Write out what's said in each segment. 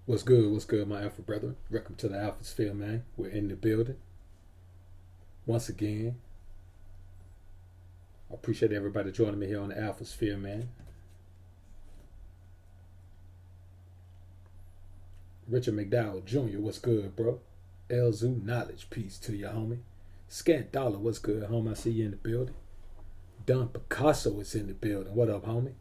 What's good, my Alpha brethren? Welcome to the Alpha Sphere, man. We're in the building. Once again, I appreciate everybody joining me here on the Alpha Sphere, man. Richard McDowell Jr., what's good, bro? Elzu Knowledge, peace to you, homie. Scant Dollar, what's good, homie? I see you in the building. Don Picasso is in the building. What up, homie?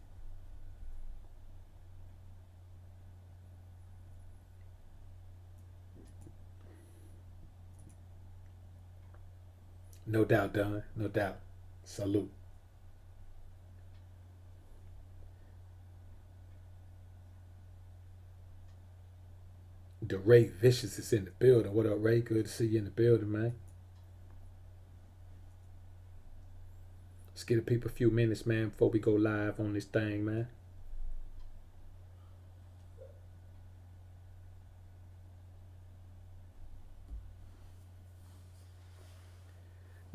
No doubt, Don. No doubt. Salute. DeRay Vicious is in the building. What up, Ray? Good to see you in the building, man. Let's give the people a few minutes, man, before we go live on this thing, man.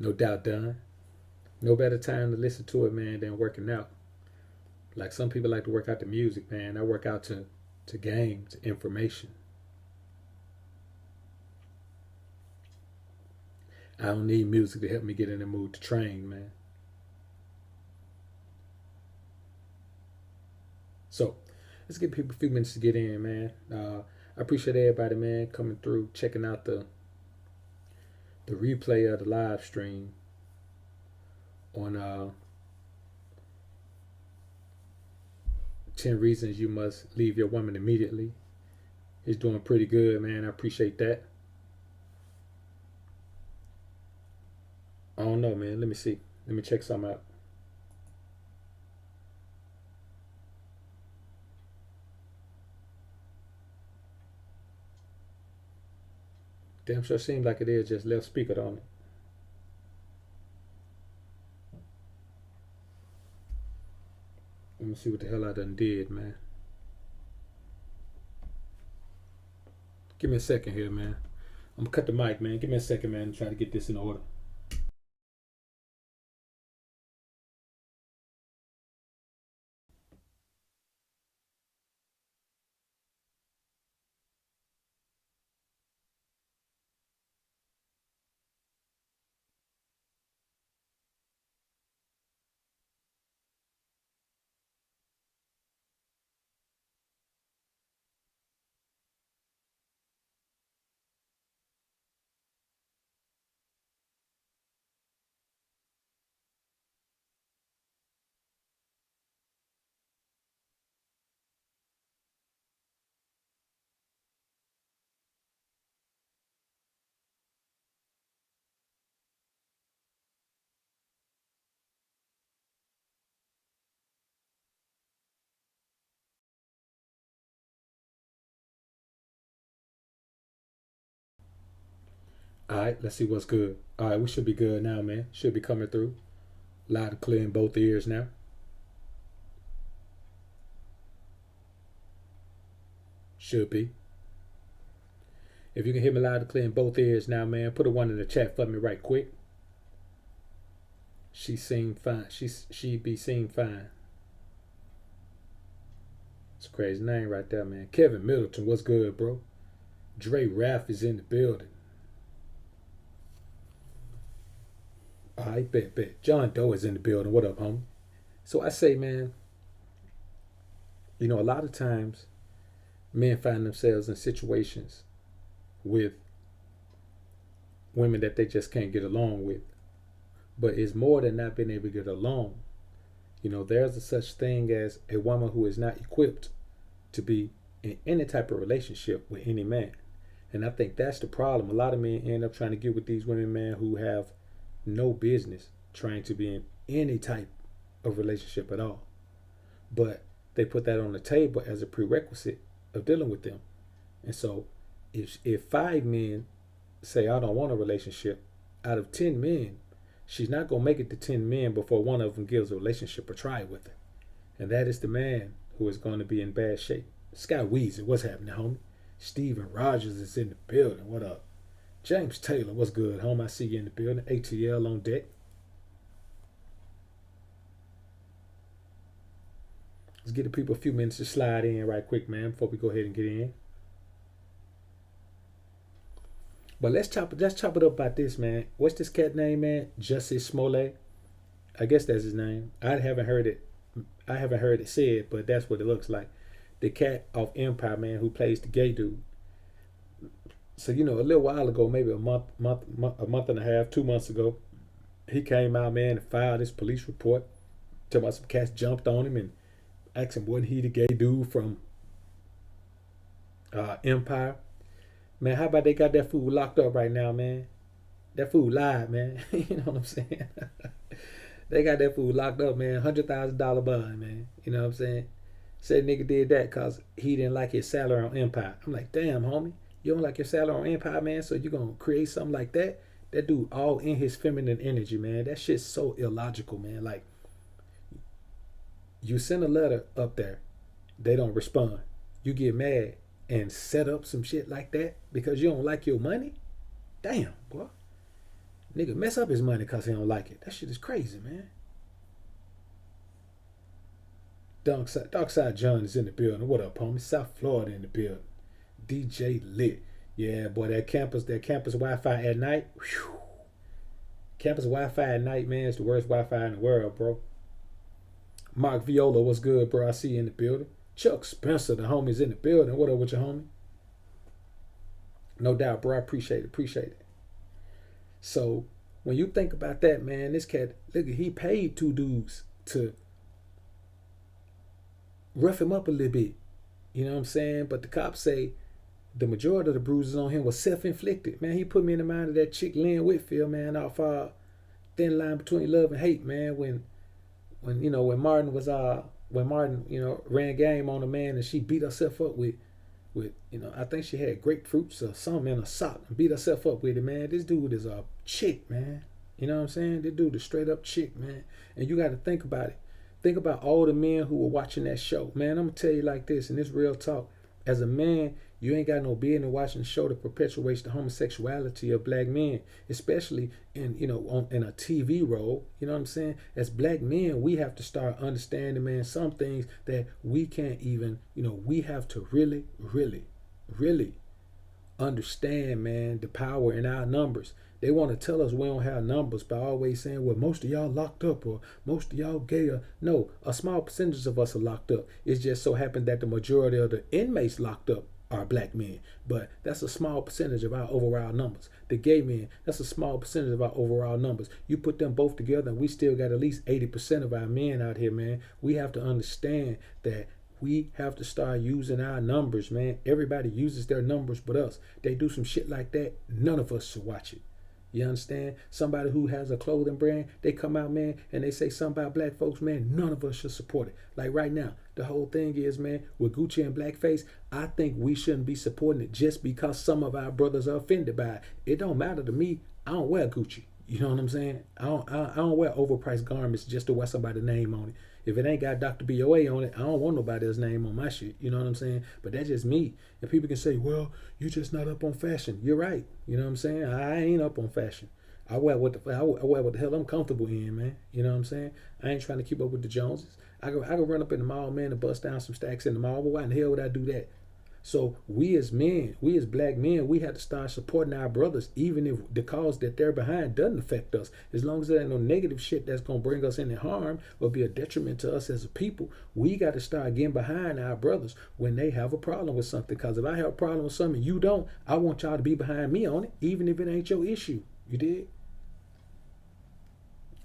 No doubt, Don. No better time to listen to it, man, than working out. Like some people like to work out to music, man. I work out to game, to information. I don't need music to help me get in the mood to train, man. So let's give people a few minutes to get in, man. I appreciate everybody, man, coming through, checking out the replay of the live stream on 10 Reasons You Must Leave Your Woman Immediately. He's doing pretty good, man. I appreciate that. I don't know, man. Let me see. Let me check something out. Damn sure seems like it is just left speaker on it. Let me see what the hell I done did, man. Give me a second here, man. I'm gonna cut the mic, man. Give me a second, man. Try to get this in order. All right, let's see what's good. All right, we should be good now, man. Should be coming through. Loud and clear in both ears now. Should be. If you can hear me loud and clear in both ears now, man, put a one in the chat for me right quick. She seem fine. She be seen fine. It's a crazy name right there, man. Kevin Middleton, what's good, bro? Dre Raff is in the building. All right, bet. John Doe is in the building. What up, homie? So I say, man, a lot of times men find themselves in situations with women that they just can't get along with. But it's more than not being able to get along. There's a such thing as a woman who is not equipped to be in any type of relationship with any man. And I think that's the problem. A lot of men end up trying to get with these women, man, who have no business trying to be in any type of relationship at all. But they put that on the table as a prerequisite of dealing with them. And so if 5 men say, I don't want a relationship, out of 10 men, she's not going to make it to 10 men before one of them gives a relationship a try with her. And that is the man who is going to be in bad shape. Sky Weezer, what's happening, homie? Steven Rogers is in the building. What up? James Taylor, what's good, homie? I see you in the building. ATL on deck. Let's give the people a few minutes to slide in right quick, man, before we go ahead and get in. But let's chop it up about this, man. What's this cat name, man? Justice Smollett. I guess that's his name. I haven't heard it said, but that's what it looks like. The cat off Empire, man, who plays the gay dude. So a little while ago, maybe a month and a half, 2 months ago, he came out, man, and filed this police report. Talking about some cats jumped on him and asked him wasn't he the gay dude from Empire. Man, how about they got that fool locked up right now, man? That fool lied, man. You know what I'm saying? They got that fool locked up, man. $100,000 bond, man. You know what I'm saying? Said nigga did that because he didn't like his salary on Empire. I'm like, damn, homie. You don't like your salary on Empire, man, so you going to create something like that? That dude all in his feminine energy, man. That shit's so illogical, man. Like, you send a letter up there. They don't respond. You get mad and set up some shit like that because you don't like your money? Damn, boy. Nigga mess up his money because he don't like it. That shit is crazy, man. Darkside John is in the building. What up, homie? South Florida in the building. DJ Lit. Yeah, boy, that campus Wi-Fi at night. Whew. Campus Wi-Fi at night, man, is the worst Wi-Fi in the world, bro. Mark Viola, what's good, bro? I see you in the building. Chuck Spencer, the homie's in the building. What up with your homie? No doubt, bro. I appreciate it. So when you think about that, man, this cat, look, he paid two dudes to rough him up a little bit. You know what I'm saying? But the cops say the majority of the bruises on him was self-inflicted. Man, he put me in the mind of that chick Lynn Whitfield, man, off Thin Line Between Love and Hate, man, when Martin ran game on a man and she beat herself up with I think she had grapefruits or something in a sock and beat herself up with it, man. This dude is a chick, man. You know what I'm saying? This dude is straight up chick, man. And you got to think about it. Think about all the men who were watching that show. Man, I'm going to tell you like this, and this real talk. As a man, you ain't got no business watching a show that perpetuates the homosexuality of black men, especially in a TV role. You know what I'm saying? As black men, we have to start understanding, man, some things that we can't even, we have to really, really, really understand, man, the power in our numbers. They want to tell us we don't have numbers by always saying, well, most of y'all locked up or most of y'all gay. No, a small percentage of us are locked up. It just so happened that the majority of the inmates locked up are black men. But that's a small percentage of our overall numbers. The gay men, that's a small percentage of our overall numbers. You put them both together and we still got at least 80% of our men out here, man. We have to understand that we have to start using our numbers, man. Everybody uses their numbers but us. They do some shit like that, none of us should watch it. You understand? Somebody who has a clothing brand, they come out, man, and they say something about black folks, man, none of us should support it. Like right now, the whole thing is, man, with Gucci and blackface, I think we shouldn't be supporting it just because some of our brothers are offended by it. It don't matter to me. I don't wear Gucci. You know what I'm saying? I don't wear overpriced garments just to wear somebody's name on it. If it ain't got Dr. BoA on it, I don't want nobody else's name on my shit. You know what I'm saying? But that's just me. And people can say, well, you're just not up on fashion. You're right. You know what I'm saying? I ain't up on fashion. I wear what the hell I'm comfortable in, man. You know what I'm saying? I ain't trying to keep up with the Joneses. I can run up in the mall, man, and bust down some stacks in the mall. But why in the hell would I do that? So we as men, we as black men, we have to start supporting our brothers, even if the cause that they're behind doesn't affect us. As long as there ain't no negative shit that's going to bring us any harm or be a detriment to us as a people, we got to start getting behind our brothers when they have a problem with something. Because if I have a problem with something you don't, I want y'all to be behind me on it, even if it ain't your issue. You dig?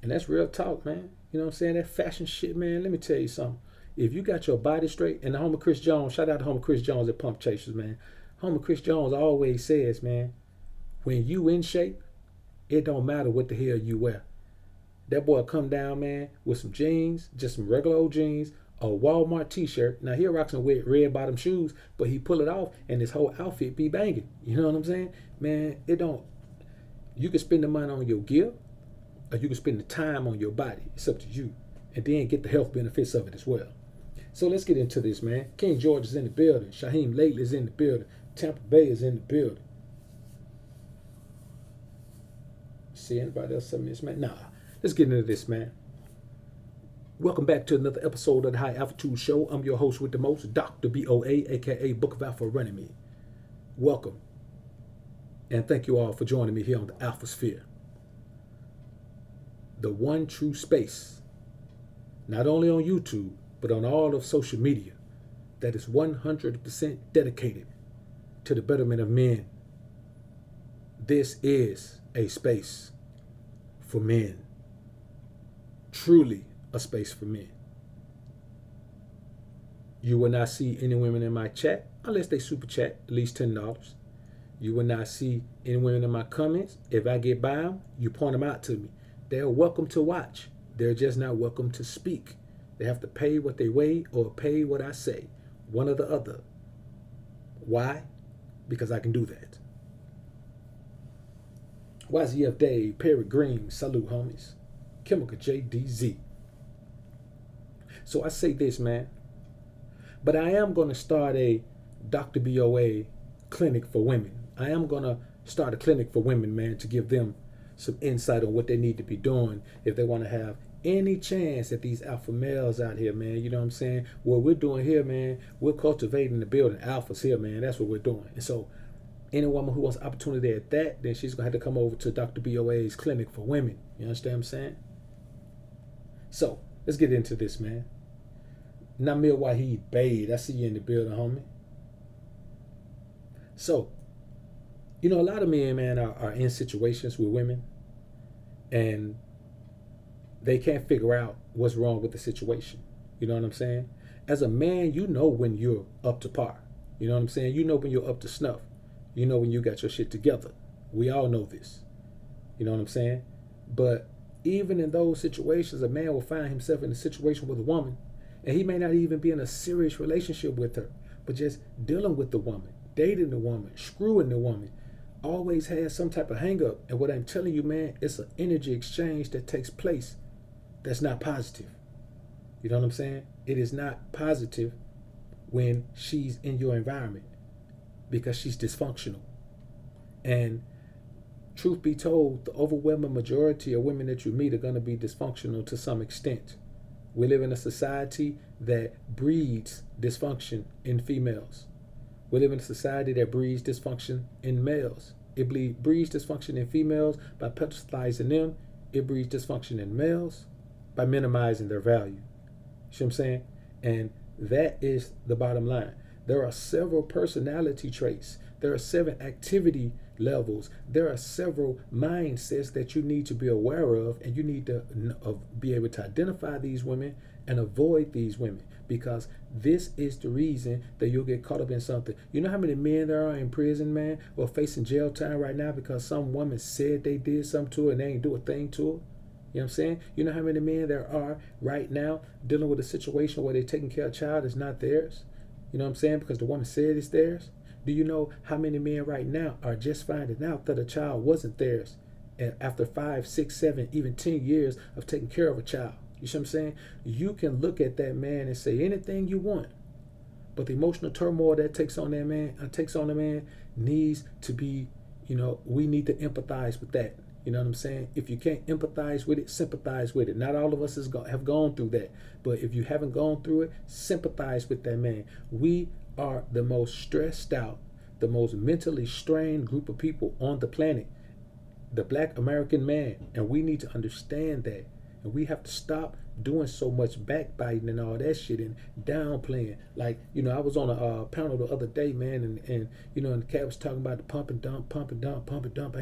And that's real talk, man. You know what I'm saying? That fashion shit, man, let me tell you something. If you got your body straight, and the homie Chris Jones, shout out to homie Chris Jones at Pump Chasers, man. Homie Chris Jones always says, man, when you in shape, it don't matter what the hell you wear. That boy come down, man, with some jeans, just some regular old jeans, a Walmart t-shirt. Now he rocks some red bottom shoes, but he pull it off and his whole outfit be banging. You know what I'm saying? Man, you can spend the money on your gear, or you can spend the time on your body. It's up to you. And then get the health benefits of it as well. So let's get into this, man. King George is in the building. Shaheem Lately is in the building. Tampa Bay is in the building. See anybody else on this, man? Nah. Let's get into this, man. Welcome back to another episode of the High Altitude Show. I'm your host with the most, Dr. BoA, aka Book of Alpha Running Me. Welcome. And thank you all for joining me here on the Alpha Sphere, the one true space, not only on YouTube, but on all of social media, that is 100% dedicated to the betterment of men. This is a space for men. Truly a space for men. You will not see any women in my chat unless they super chat at least $10. You will not see any women in my comments. If I get by them, you point them out to me. They're welcome to watch. They're just not welcome to speak. They have to pay what they weigh or pay what I say. One or the other. Why? Because I can do that. YZF Dave, Perry Green, salute homies. Chemical JDZ. So I say this, man. But I am going to start a Dr. BoA clinic for women. I am going to start a clinic for women, man, to give them some insight on what they need to be doing if they want to have any chance at these alpha males out here, man. You know what I'm saying? What we're doing here, man, we're cultivating and building alphas here, man. That's what we're doing. And so any woman who wants opportunity at that, then she's going to have to come over to Dr. BoA's clinic for women. You understand what I'm saying? So let's get into this, man. Namir Wahid Bade, I see you in the building, homie. So, you know, a lot of men, man, are in situations with women and they can't figure out what's wrong with the situation. You know what I'm saying? As a man, you know when you're up to par. You know what I'm saying? You know when you're up to snuff. You know when you got your shit together. We all know this. You know what I'm saying? But even in those situations, a man will find himself in a situation with a woman, and he may not even be in a serious relationship with her, but just dealing with the woman, dating the woman, screwing the woman, always has some type of hang up. And what I'm telling you, man, it's an energy exchange that takes place that's not positive. You know what I'm saying? It is not positive when she's in your environment because she's dysfunctional. And truth be told, the overwhelming majority of women that you meet are going to be dysfunctional to some extent. We live in a society that breeds dysfunction in females. We live in a society that breeds dysfunction in males. It breeds dysfunction in females by pedestalizing them. It breeds dysfunction in males by minimizing their value. You see what I'm saying? And that is the bottom line. There are several personality traits. There are 7 activity levels. There are several mindsets that you need to be aware of, and you need to be able to identify these women and avoid these women, because this is the reason that you'll get caught up in something. You know how many men there are in prison, man, or facing jail time right now because some woman said they did something to her and they ain't do a thing to her? You know what I'm saying? You know how many men there are right now dealing with a situation where they're taking care of a child that's not theirs? You know what I'm saying? Because the woman said it's theirs. Do you know how many men right now are just finding out that a child wasn't theirs after 5, 6, 7, even 10 years of taking care of a child? You see what I'm saying? You can look at that man and say anything you want, but the emotional turmoil that takes on that man, needs to be, you know, we need to empathize with that. You know what I'm saying? If you can't empathize with it, sympathize with it. Not all of us have gone through that. But if you haven't gone through it, sympathize with that man. We are the most stressed out, the most mentally strained group of people on the planet, the Black American man. And we need to understand that. And we have to stop doing so much backbiting and all that shit and downplaying. Like, you know, I was on a panel the other day, man, and you know, and the cat was talking about the pump and dump, pump and dump, pump and dump.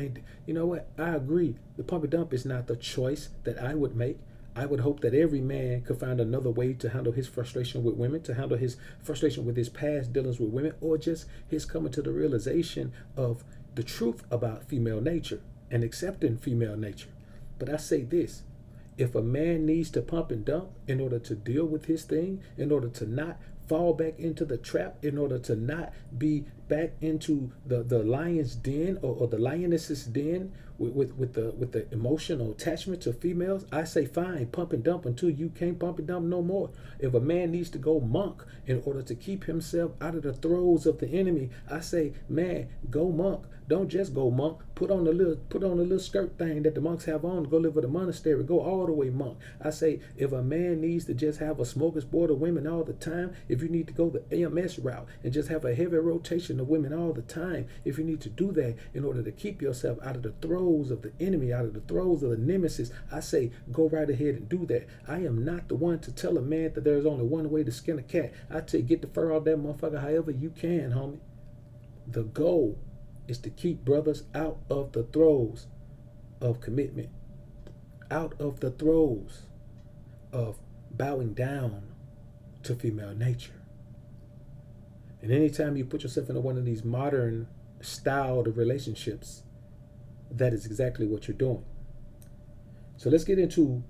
You know what? I agree. The pump and dump is not the choice that I would make. I would hope that every man could find another way to handle his frustration with women, to handle his frustration with his past dealings with women, or just his coming to the realization of the truth about female nature and accepting female nature. But I say this. If a man needs to pump and dump in order to deal with his thing, in order to not fall back into the trap, in order to not be back into the lion's den or the lioness's den with the emotional attachment to females, I say fine, pump and dump until you can't pump and dump no more. If a man needs to go monk in order to keep himself out of the throes of the enemy, I say, man, go monk. Don't just go monk. Put on the little skirt thing that the monks have on. Go live at a monastery. Go all the way monk. I say, if a man needs to just have a smorgasbord of women all the time, if you need to go the AMS route and just have a heavy rotation to women all the time. If you need to do that in order to keep yourself out of the throes of the enemy, out of the throes of the nemesis, I say go right ahead and do that. I am not the one to tell a man that there's only one way to skin a cat. I tell you, get the fur off that motherfucker however you can, homie. The goal is to keep brothers out of the throes of commitment, out of the throes of bowing down to female nature. And anytime you put yourself into one of these modern styled relationships, that is exactly what you're doing. So let's get into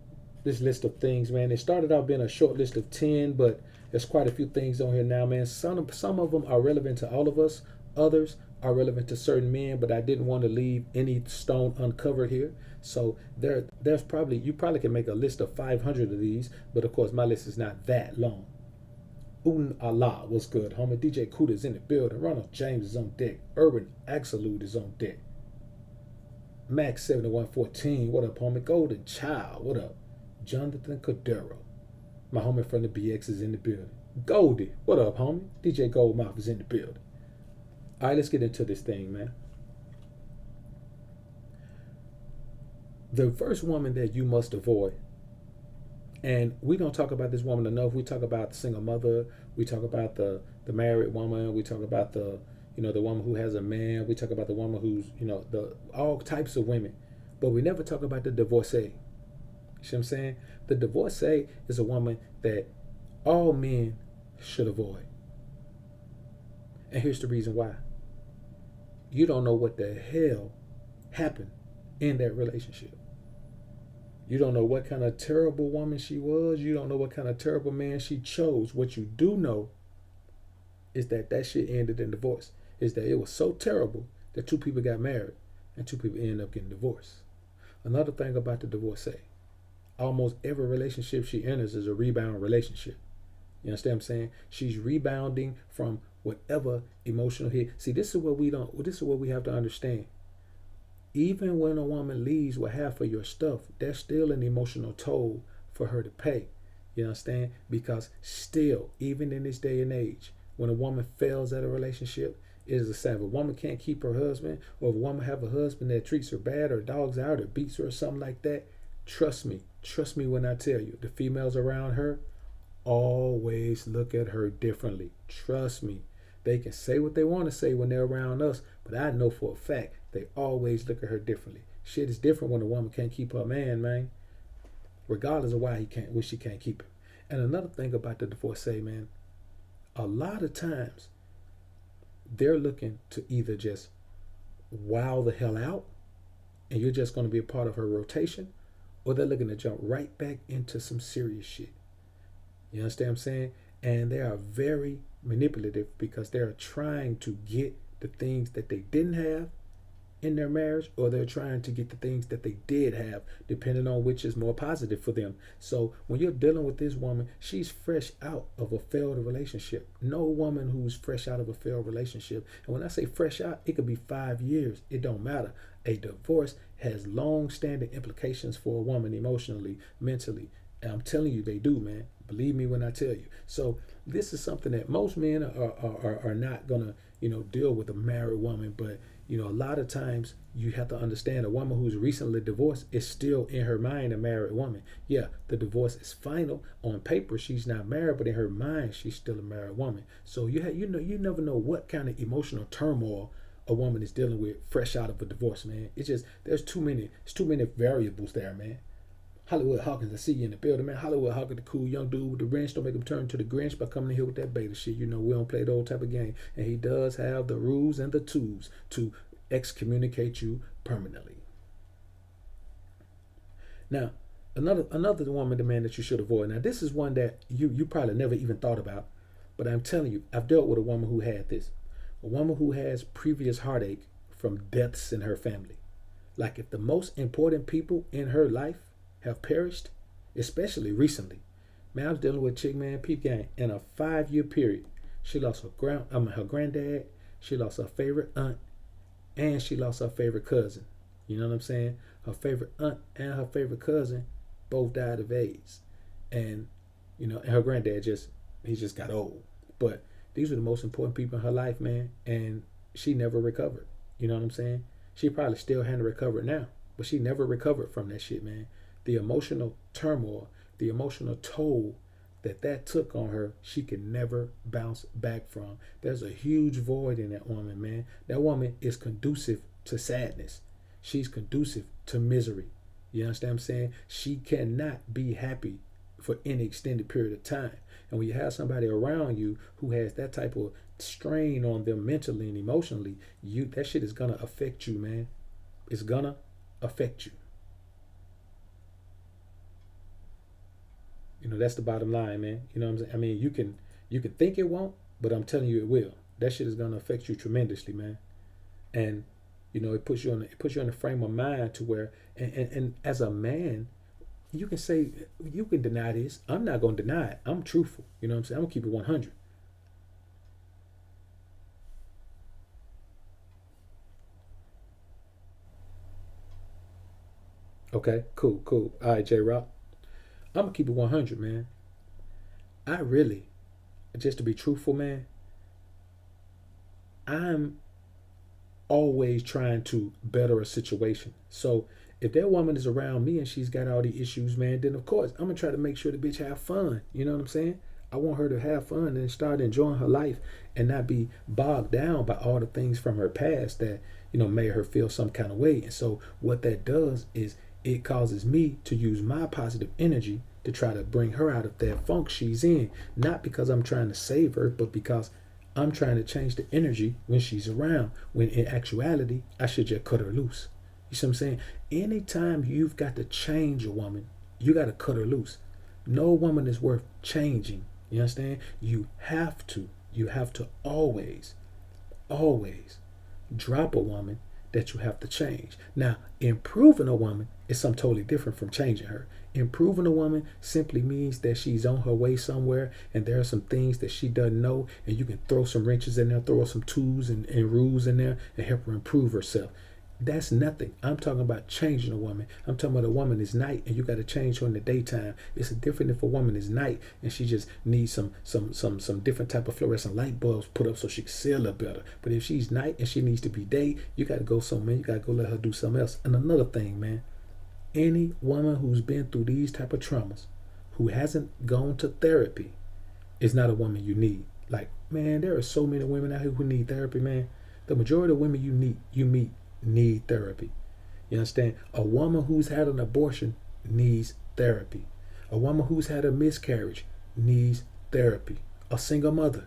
this list of things, man. It started out being a short list of 10, but there's quite a few things on here now, man. Some of them are relevant to all of us. Others are relevant to certain men, but I didn't want to leave any stone uncovered here. So there's probably, you probably can make a list of 500 of these, but of course my list is not that long. Allah, what's good, homie? DJ Kuda's in the building. Ronald James is on deck. Urban Absolute is on deck. Max 7114, what up, homie? Golden Child, what up? Jonathan Cordero, my homie from the BX is in the building. Goldie, what up, homie? DJ Goldmouth is in the building. All right, let's get into this thing, man. The first woman that you must avoid, and we don't talk about this woman enough. We talk about the single mother. We talk about the married woman. We talk about the woman who has a man. We talk about the woman who's, the all types of women. But we never talk about the divorcee. You see what I'm saying? The divorcee is a woman that all men should avoid. And here's the reason why. You don't know what the hell happened in that relationship. You don't know what kind of terrible woman she was. You don't know what kind of terrible man she chose. What you do know is that shit ended in divorce. Is that it was so terrible that two people got married and two people ended up getting divorced. Another thing about the divorcee, almost every relationship she enters is a rebound relationship. You understand what I'm saying? She's rebounding from whatever emotional hit. See, this is what we have to understand. Even when a woman leaves with half of your stuff, there's still an emotional toll for her to pay. You understand? Because still, even in this day and age, when a woman fails at a relationship, it is a sign. If a woman can't keep her husband, or if a woman have a husband that treats her bad or dogs out or beats her or something like that, trust me when I tell you, the females around her always look at her differently. Trust me. They can say what they want to say when they're around us, but I know for a fact they always look at her differently. Shit is different when a woman can't keep her man, regardless of why she can't keep him. And another thing about the divorcee, man, a lot of times they're looking to either just wow the hell out and you're just going to be a part of her rotation, or they're looking to jump right back into some serious shit. You understand what I'm saying? And they are very manipulative because they're trying to get the things that they didn't have in their marriage, or they're trying to get the things that they did have, depending on which is more positive for them. So when you're dealing with this woman, she's fresh out of a failed relationship. No woman who's fresh out of a failed relationship, and when I say fresh out, it could be 5 years. It don't matter. A divorce has long-standing implications for a woman emotionally, mentally. And I'm telling you, they do, man. Believe me when I tell you. So this is something that most men are not gonna, deal with a married woman. But a lot of times you have to understand a woman who's recently divorced is still in her mind a married woman. Yeah, the divorce is final. On paper, she's not married, but in her mind, she's still a married woman. So you never know what kind of emotional turmoil a woman is dealing with fresh out of a divorce, man. It's just there's too many variables there, man. Hollywood Hawkins, I see you in the building, man. Hollywood Hawkins, the cool young dude with the wrench. Don't make him turn to the Grinch by coming in here with that beta shit. We don't play the old type of game. And he does have the rules and the tools to excommunicate you permanently. Now, another woman, the man that you should avoid. Now, this is one that you probably never even thought about. But I'm telling you, I've dealt with a woman who had this. A woman who has previous heartache from deaths in her family. Like if the most important people in her life have perished, especially recently. Man, I was dealing with a chick, man, peep gang, in a 5-year period. She lost her granddad, she lost her favorite aunt, and she lost her favorite cousin. You know what I'm saying? Her favorite aunt and her favorite cousin both died of AIDS. And, and her granddad just got old. But, These were the most important people in her life, man, and she never recovered. You know what I'm saying? She probably still hadn't recovered now, but she never recovered from that shit, man. The emotional turmoil, the emotional toll that took on her, she can never bounce back from. There's a huge void in that woman, man. That woman is conducive to sadness. She's conducive to misery. You understand what I'm saying? She cannot be happy for any extended period of time. And when you have somebody around you who has that type of strain on them mentally and emotionally, that shit is gonna affect you, man. It's gonna affect you. You know, that's the bottom line, man. You know what I'm saying? I mean, you can think it won't, but I'm telling you it will. That shit is gonna affect you tremendously, man. And it puts you in a frame of mind to where and as a man, you can say you can deny this. I'm not gonna deny it. I'm truthful. You know what I'm saying? I'm gonna keep it 100. Okay, cool. All right, J Rock. I'm gonna keep it 100, man. I really, just to be truthful, man, I'm always trying to better a situation. So if that woman is around me and she's got all the issues, man, then of course I'm gonna try to make sure the bitch have fun. You know what I'm saying? I want her to have fun and start enjoying her life and not be bogged down by all the things from her past that, made her feel some kind of way. And so what that does is it causes me to use my positive energy to try to bring her out of that funk she's in. Not because I'm trying to save her, but because I'm trying to change the energy when she's around. When in actuality, I should just cut her loose. You see what I'm saying? Anytime you've got to change a woman, you got to cut her loose. No woman is worth changing. You understand? You have to. You have to always drop a woman that you have to change. Now, improving a woman is something totally different from changing her. Improving a woman simply means that she's on her way somewhere and there are some things that she doesn't know, and you can throw some wrenches in there, throw some tools and rules in there and help her improve herself. That's nothing. I'm talking about changing a woman. I'm talking about a woman is night and you got to change her in the daytime. It's different if a woman is night and she just needs some different type of fluorescent light bulbs put up so she can see a little better. But if she's night and she needs to be day, you got to go somewhere. You got to go let her do something else. And another thing, man, any woman who's been through these type of traumas, who hasn't gone to therapy, is not a woman you need. Like, man, there are so many women out here who need therapy, man. The majority of women you meet need therapy. You understand? A woman who's had an abortion needs therapy. A woman who's had a miscarriage needs therapy. A single mother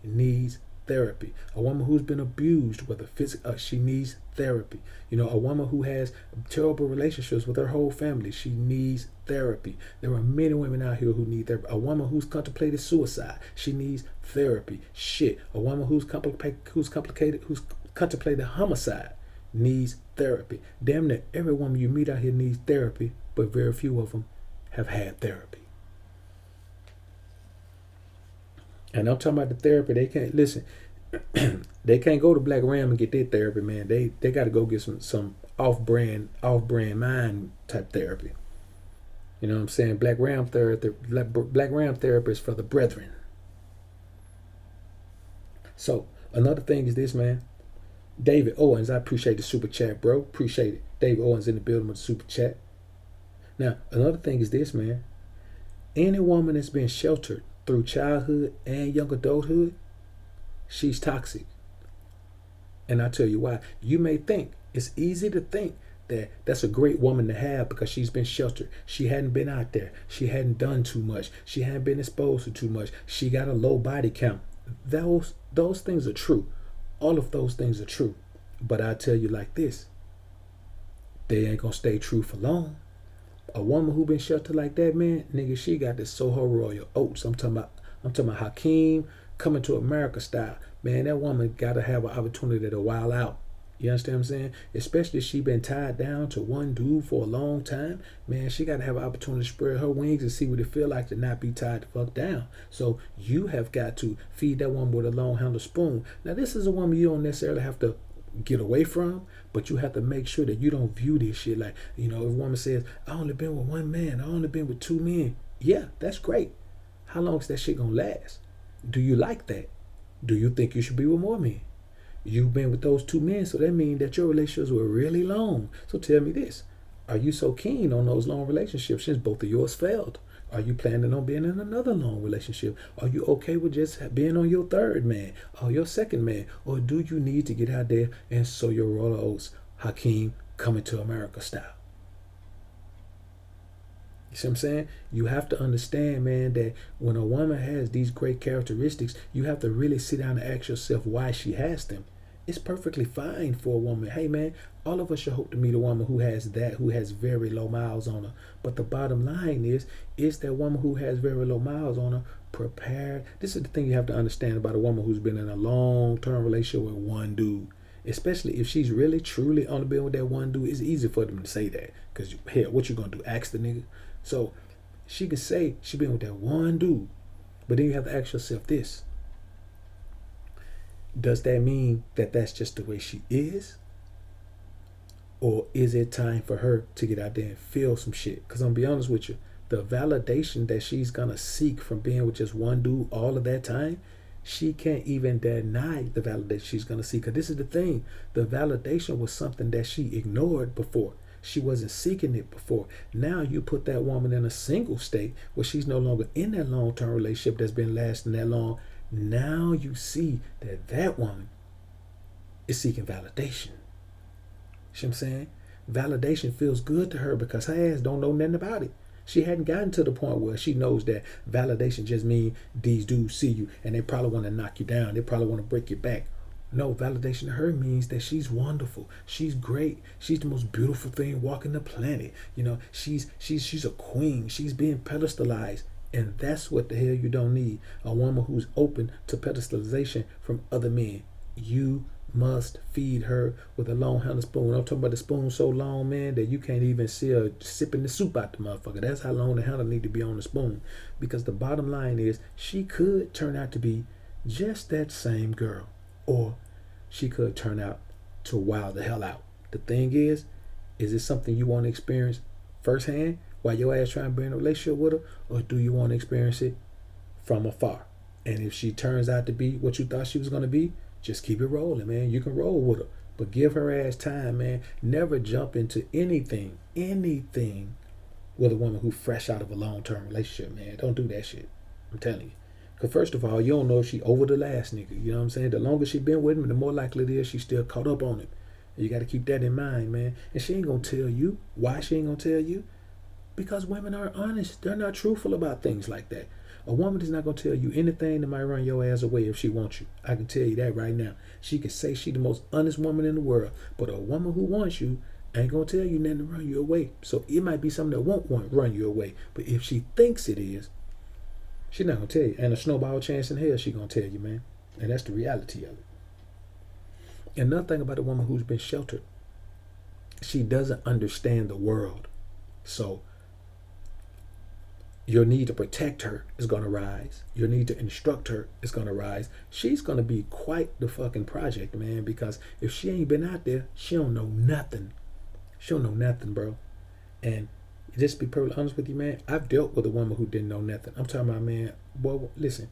needs therapy. A woman who's been abused, whether physical, she needs therapy. A woman who has terrible relationships with her whole family, she needs therapy. There are many women out here who need therapy. A woman who's contemplated suicide, she needs therapy. Shit, a woman who's contemplated homicide needs therapy. Damn near every woman you meet out here needs therapy, but very few of them have had therapy. And I'm talking about the therapy. They can't listen. They can't go to Black Ram and get their therapy, man. They got to go get some off-brand mind type therapy. You know what I'm saying? Black Ram therapy is for the brethren. So another thing is this, man. David Owens, I appreciate the super chat, bro. Appreciate it. David Owens in the building with the super chat. Now, another thing is this, man. Any woman that's been sheltered through childhood and young adulthood, she's toxic. And I'll tell you why. You may think, it's easy to think that that's a great woman to have because she's been sheltered. She hadn't been out there. She hadn't done too much. She hadn't been exposed to too much. She got a low body count. Those things are true. All of those things are true. But I tell you like this, they ain't gonna stay true for long. A woman who been sheltered like that, man, nigga, she got to sow her royal oats. I'm talking about Hakeem Coming to America style. Man, that woman gotta have an opportunity to wild out. You understand what I'm saying? Especially if she been tied down to one dude for a long time. Man, she gotta have an opportunity to spread her wings and see what it feel like to not be tied the fuck down. So you have got to feed that woman with a long handled spoon. Now this is a woman you don't necessarily have to get away from, but you have to make sure that you don't view this shit like, if a woman says, I only been with one man, I only been with two men. Yeah, that's great. How long is that shit gonna last? Do you like that? Do you think you should be with more men? You've been with those 2 men, so that means that your relationships were really long. So tell me this. Are you so keen on those long relationships since both of yours failed? Are you planning on being in another long relationship? Are you okay with just being on your third man or your second man? Or do you need to get out there and sow your roller oats, Hakeem, coming to America style? You see what I'm saying? You have to understand, man, that when a woman has these great characteristics, you have to really sit down and ask yourself why she has them. It's perfectly fine for a woman. Hey, man, all of us should hope to meet a woman who has that, who has very low miles on her. But the bottom line is that woman who has very low miles on her prepared? This is the thing you have to understand about a woman who's been in a long-term relationship with one dude. Especially if she's really, truly only been with that one dude, it's easy for them to say that. Because, hell, what you going to do? Ask the nigga? So she could say she been with that one dude. But then you have to ask yourself this. Does that mean that that's just the way she is? Or is it time for her to get out there and feel some shit? Because I'm going to be honest with you, the validation that she's going to seek from being with just one dude all of that time, she can't even deny the validation she's going to seek. Because this is the thing. The validation was something that she ignored before. She wasn't seeking it before. Now you put that woman in a single state where she's no longer in that long-term relationship that's been lasting that long. Now you see that that woman is seeking validation. See what I'm saying? Validation feels good to her because her ass don't know nothing about it. She hadn't gotten to the point where she knows that validation just means these dudes see you and they probably want to knock you down. They probably want to break your back. No, validation to her means that she's wonderful. She's great. She's the most beautiful thing walking the planet. You know, she's a queen. She's being pedestalized. And that's what the hell you don't need. A woman who's open to pedestalization from other men. You must feed her with a long handled spoon. I'm talking about the spoon so long, man, that you can't even see her sipping the soup out the motherfucker. That's how long the handle need to be on the spoon. Because the bottom line is, she could turn out to be just that same girl. Or she could turn out to wow the hell out. The thing is it something you want to experience firsthand while your ass trying to be in a relationship with her? Or do you want to experience it from afar? And if she turns out to be what you thought she was going to be, just keep it rolling, man. You can roll with her. But give her ass time, man. Never jump into anything with a woman who's fresh out of a long-term relationship, man. Don't do that shit. I'm telling you. Because first of all, you don't know if she over the last nigga. You know what I'm saying? The longer she been with him, the more likely it is she's still caught up on him. And you got to keep that in mind, man. And she ain't going to tell you. Why she ain't going to tell you? Because women aren't honest. They're not truthful about things like that. A woman is not going to tell you anything that might run your ass away if she wants you. I can tell you that right now. She can say she's the most honest woman in the world. But a woman who wants you ain't going to tell you nothing to run you away. So it might be something that won't run you away. But if she thinks it is, she's not going to tell you. And a snowball chance in hell, she's going to tell you, man. And that's the reality of it. Another thing about a woman who's been sheltered, she doesn't understand the world. So your need to protect her is going to rise. Your need to instruct her is going to rise. She's going to be quite the fucking project, man, because if she ain't been out there, she don't know nothing. She don't know nothing, bro. And just to be perfectly honest with you, man, I've dealt with a woman who didn't know nothing. I'm talking about, man, boy, listen,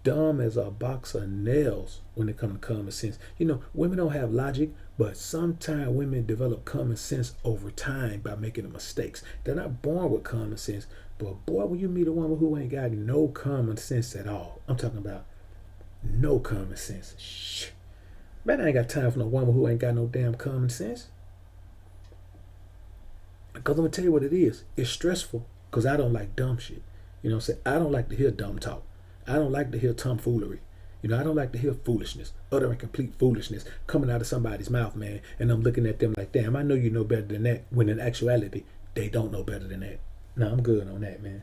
dumb as a box of nails when it comes to common sense. You know, women don't have logic, but sometimes women develop common sense over time by making mistakes. They're not born with common sense. But boy, when you meet a woman who ain't got no common sense at all, I'm talking about no common sense. Shh. Man, I ain't got time for no woman who ain't got no damn common sense. Because I'm going to tell you what it is. It's stressful because I don't like dumb shit. You know what I'm saying? I don't like to hear dumb talk. I don't like to hear tomfoolery. You know, I don't like to hear foolishness, utter and complete foolishness coming out of somebody's mouth, man. And I'm looking at them like, damn, I know you know better than that. When in actuality, they don't know better than that. No, I'm good on that, man.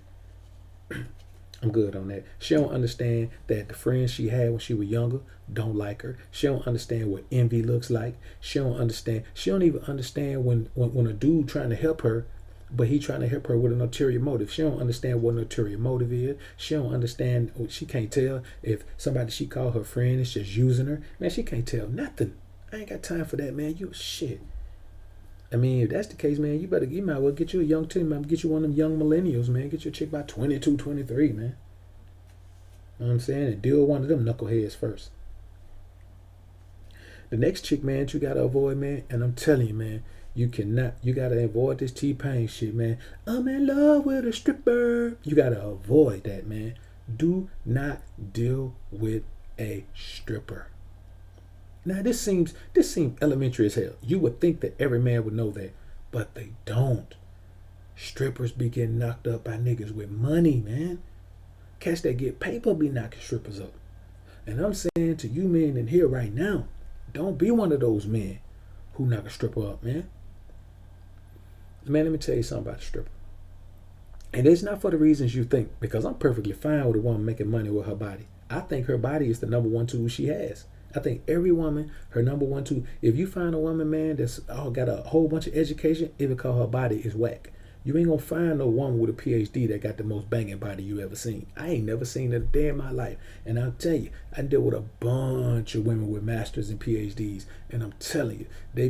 I'm good on that. She don't understand that the friends she had when she was younger don't like her. She don't understand what envy looks like. She don't understand. She don't even understand when a dude trying to help her, but he trying to help her with an ulterior motive. She don't understand what an ulterior motive is. She don't understand. She can't tell if somebody she call her friend is just using her. Man, she can't tell nothing. I ain't got time for that, man. You shit. I mean, if that's the case, man, you might well get you a young team. Get you one of them young millennials, man. Get your chick by 22, 23, man. You know what I'm saying? And deal with one of them knuckleheads first. The next chick, man, you gotta avoid, man, and I'm telling you, man, you gotta avoid this T-Pain shit, man. I'm in love with a stripper. You gotta avoid that, man. Do not deal with a stripper. Now this seems elementary as hell. You would think that every man would know that, but they don't. Strippers be getting knocked up by niggas with money, man. Cats that get paper be knocking strippers up. And I'm saying to you men in here right now, don't be one of those men who knock a stripper up, man. Man, let me tell you something about a stripper. And it's not for the reasons you think, because I'm perfectly fine with a woman making money with her body. I think her body is the number one tool she has. I think every woman, her number one tool. If you find a woman, man, that's got a whole bunch of education, it because her body is whack. You ain't gonna find no woman with a PhD that got the most banging body you ever seen. I ain't never seen it a day in my life. And I'll tell you, I deal with a bunch of women with masters and PhDs, and I'm telling you, they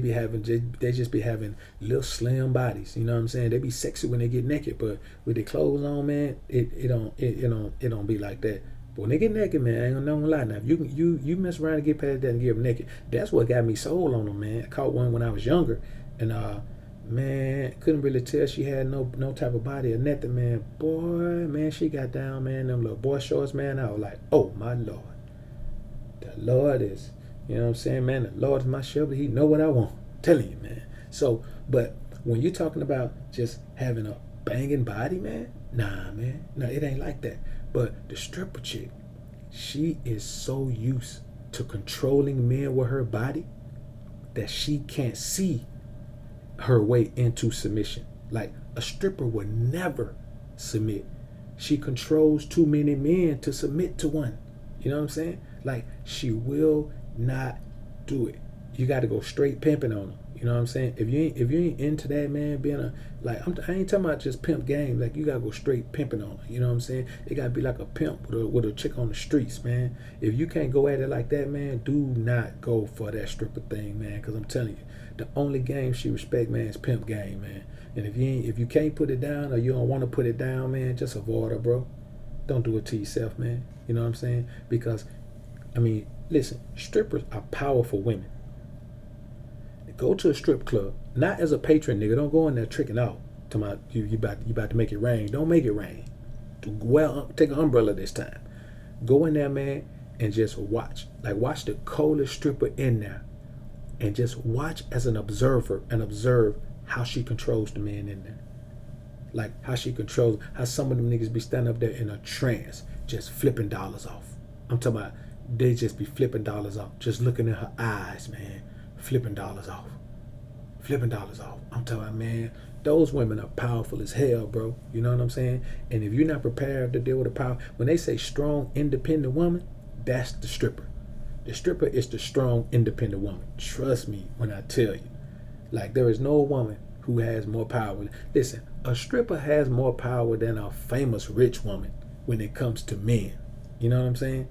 just be having little slim bodies. You know what I'm saying? They be sexy when they get naked, but with their clothes on, man, it don't be like that. But when they get naked, man, I ain't gonna lie. Now, if you mess around and get past that and get them naked, that's what got me sold on them, man. I caught one when I was younger, and man, couldn't really tell she had no type of body or nothing, man. Boy, man, she got down, man, them little boy shorts, man. I was like, oh my Lord. The Lord is, you know what I'm saying, man? The Lord is my shepherd. He know what I want. I'm telling you, man. So, but when you're talking about just having a banging body, man, nah, man. No, it ain't like that. But the stripper chick, she is so used to controlling men with her body that she can't see her way into submission. Like a stripper would never submit. She controls too many men to submit to one. You know what I'm saying? Like she will not do it. You got to go straight pimping on her. You know what I'm saying? If you ain't into that, man, being I ain't talking about just pimp game. Like you gotta go straight pimping on her. You know what I'm saying? It gotta be like a pimp with a chick on the streets, man. If you can't go at it like that, man, do not go for that stripper thing, man. Because I'm telling you, the only game she respect, man, is pimp game, man. And if you can't put it down or you don't want to put it down, man, just avoid her, bro. Don't do it to yourself, man. You know what I'm saying? Because I mean, listen, strippers are powerful women. Go to a strip club, not as a patron, nigga. Don't go in there tricking out. You about to make it rain. Don't make it rain. Well, take an umbrella this time. Go in there, man, and just watch. Like watch the coldest stripper in there, and just watch as an observer and observe how she controls the man in there. Like how she controls, how some of them niggas be standing up there in a trance, just flipping dollars off. I'm talking about they just be flipping dollars off, just looking in her eyes, man. Flipping dollars off. Flipping dollars off. I'm telling you, man, those women are powerful as hell, bro. You know what I'm saying? And if you're not prepared to deal with a power, when they say strong, independent woman, that's the stripper. The stripper is the strong, independent woman. Trust me when I tell you. Like, there is no woman who has more power. Listen, a stripper has more power than a famous rich woman when it comes to men. You know what I'm saying?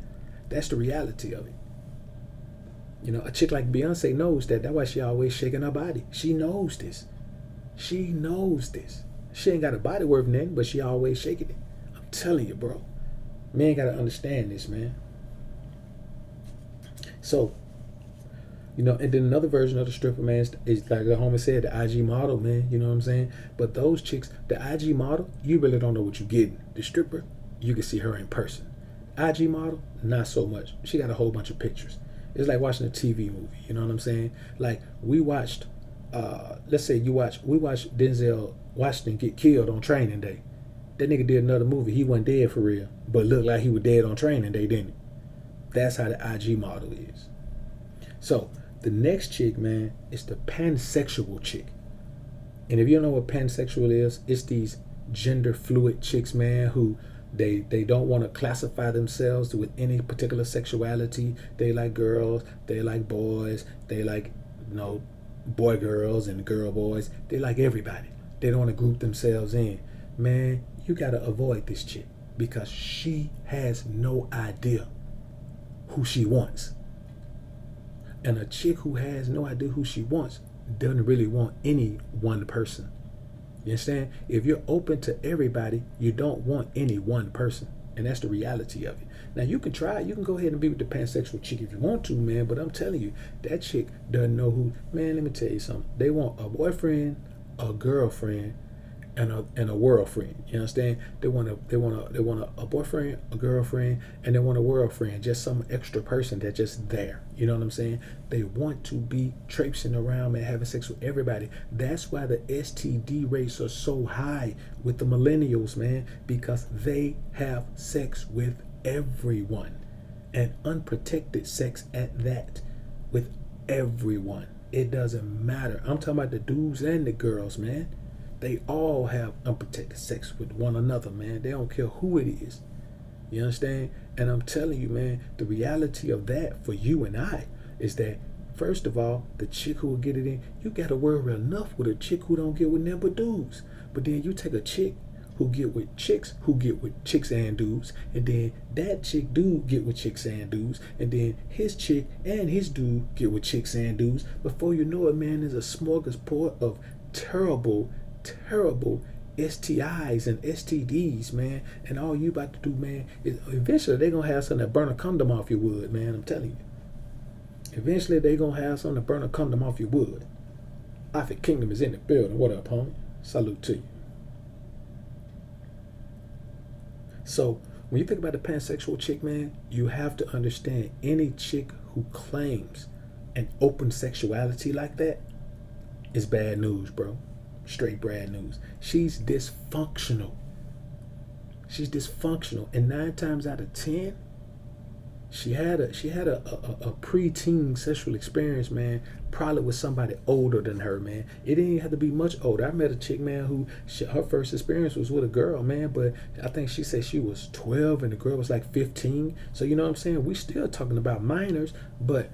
That's the reality of it. You know, a chick like Beyonce knows that. That's why she always shaking her body. She knows this. She knows this. She ain't got a body worth nothing, but she always shaking it. I'm telling you, bro. Man got to understand this, man. So, you know, and then another version of the stripper, man, is like the homie said, the IG model, man. You know what I'm saying? But those chicks, the IG model, you really don't know what you're getting. The stripper, you can see her in person. IG model, not so much. She got a whole bunch of pictures. It's like watching a TV movie, you know what I'm saying? Like we watched, let's say we watched Denzel Washington get killed on Training Day. That nigga did another movie. He wasn't dead for real, but looked like he was dead on Training Day, didn't he? That's how the IG model is. So the next chick, man, is the pansexual chick. And if you don't know what pansexual is, it's these gender fluid chicks, man, who They don't want to classify themselves with any particular sexuality. They like girls, they like boys, they like, you know, boy girls and girl boys. They like everybody. They don't want to group themselves in. Man, you got to avoid this chick because she has no idea who she wants. And a chick who has no idea who she wants doesn't really want any one person. You understand? If you're open to everybody, you don't want any one person. And that's the reality of it. Now you can try, you can go ahead and be with the pansexual chick if you want to, man. But I'm telling you, that chick doesn't know who. Man, let me tell you something. They want a boyfriend, a girlfriend, and a world friend. You understand? They want a boyfriend, a girlfriend, and they want a world friend. Just some extra person that's just there. You know what I'm saying? They want to be traipsing around and having sex with everybody. That's why the STD rates are so high with the millennials, man, because they have sex with everyone, and unprotected sex at that, with everyone. It doesn't matter. I'm talking about the dudes and the girls, man. They all have unprotected sex with one another, man. They don't care who it is. You understand? And I'm telling you, man, the reality of that for you and I is that, first of all, the chick who will get it in, you got to worry enough with a chick who don't get with nothing but dudes. But then you take a chick who get with chicks and dudes, and then that chick dude get with chicks and dudes, and then his chick and his dude get with chicks and dudes. Before you know it, man, there's a smorgasbord of terrible STIs and STDs, man. And all you about to do, man, is eventually they're gonna have something that burn a condom off your wood, man. I'm telling you. Eventually they're gonna have something to burn a condom off your wood. Alpha Kingdom is in the building. What up, homie? Salute to you. So when you think about the pansexual chick, man, you have to understand any chick who claims an open sexuality like that is bad news, bro. Straight bad news. She's dysfunctional. She's dysfunctional, and 9 times out of 10, she had a preteen sexual experience, man. Probably with somebody older than her, man. It didn't even have to be much older. I met a chick, man, who her first experience was with a girl, man. But I think she said she was 12 and the girl was like 15. So you know what I'm saying? We still talking about minors, but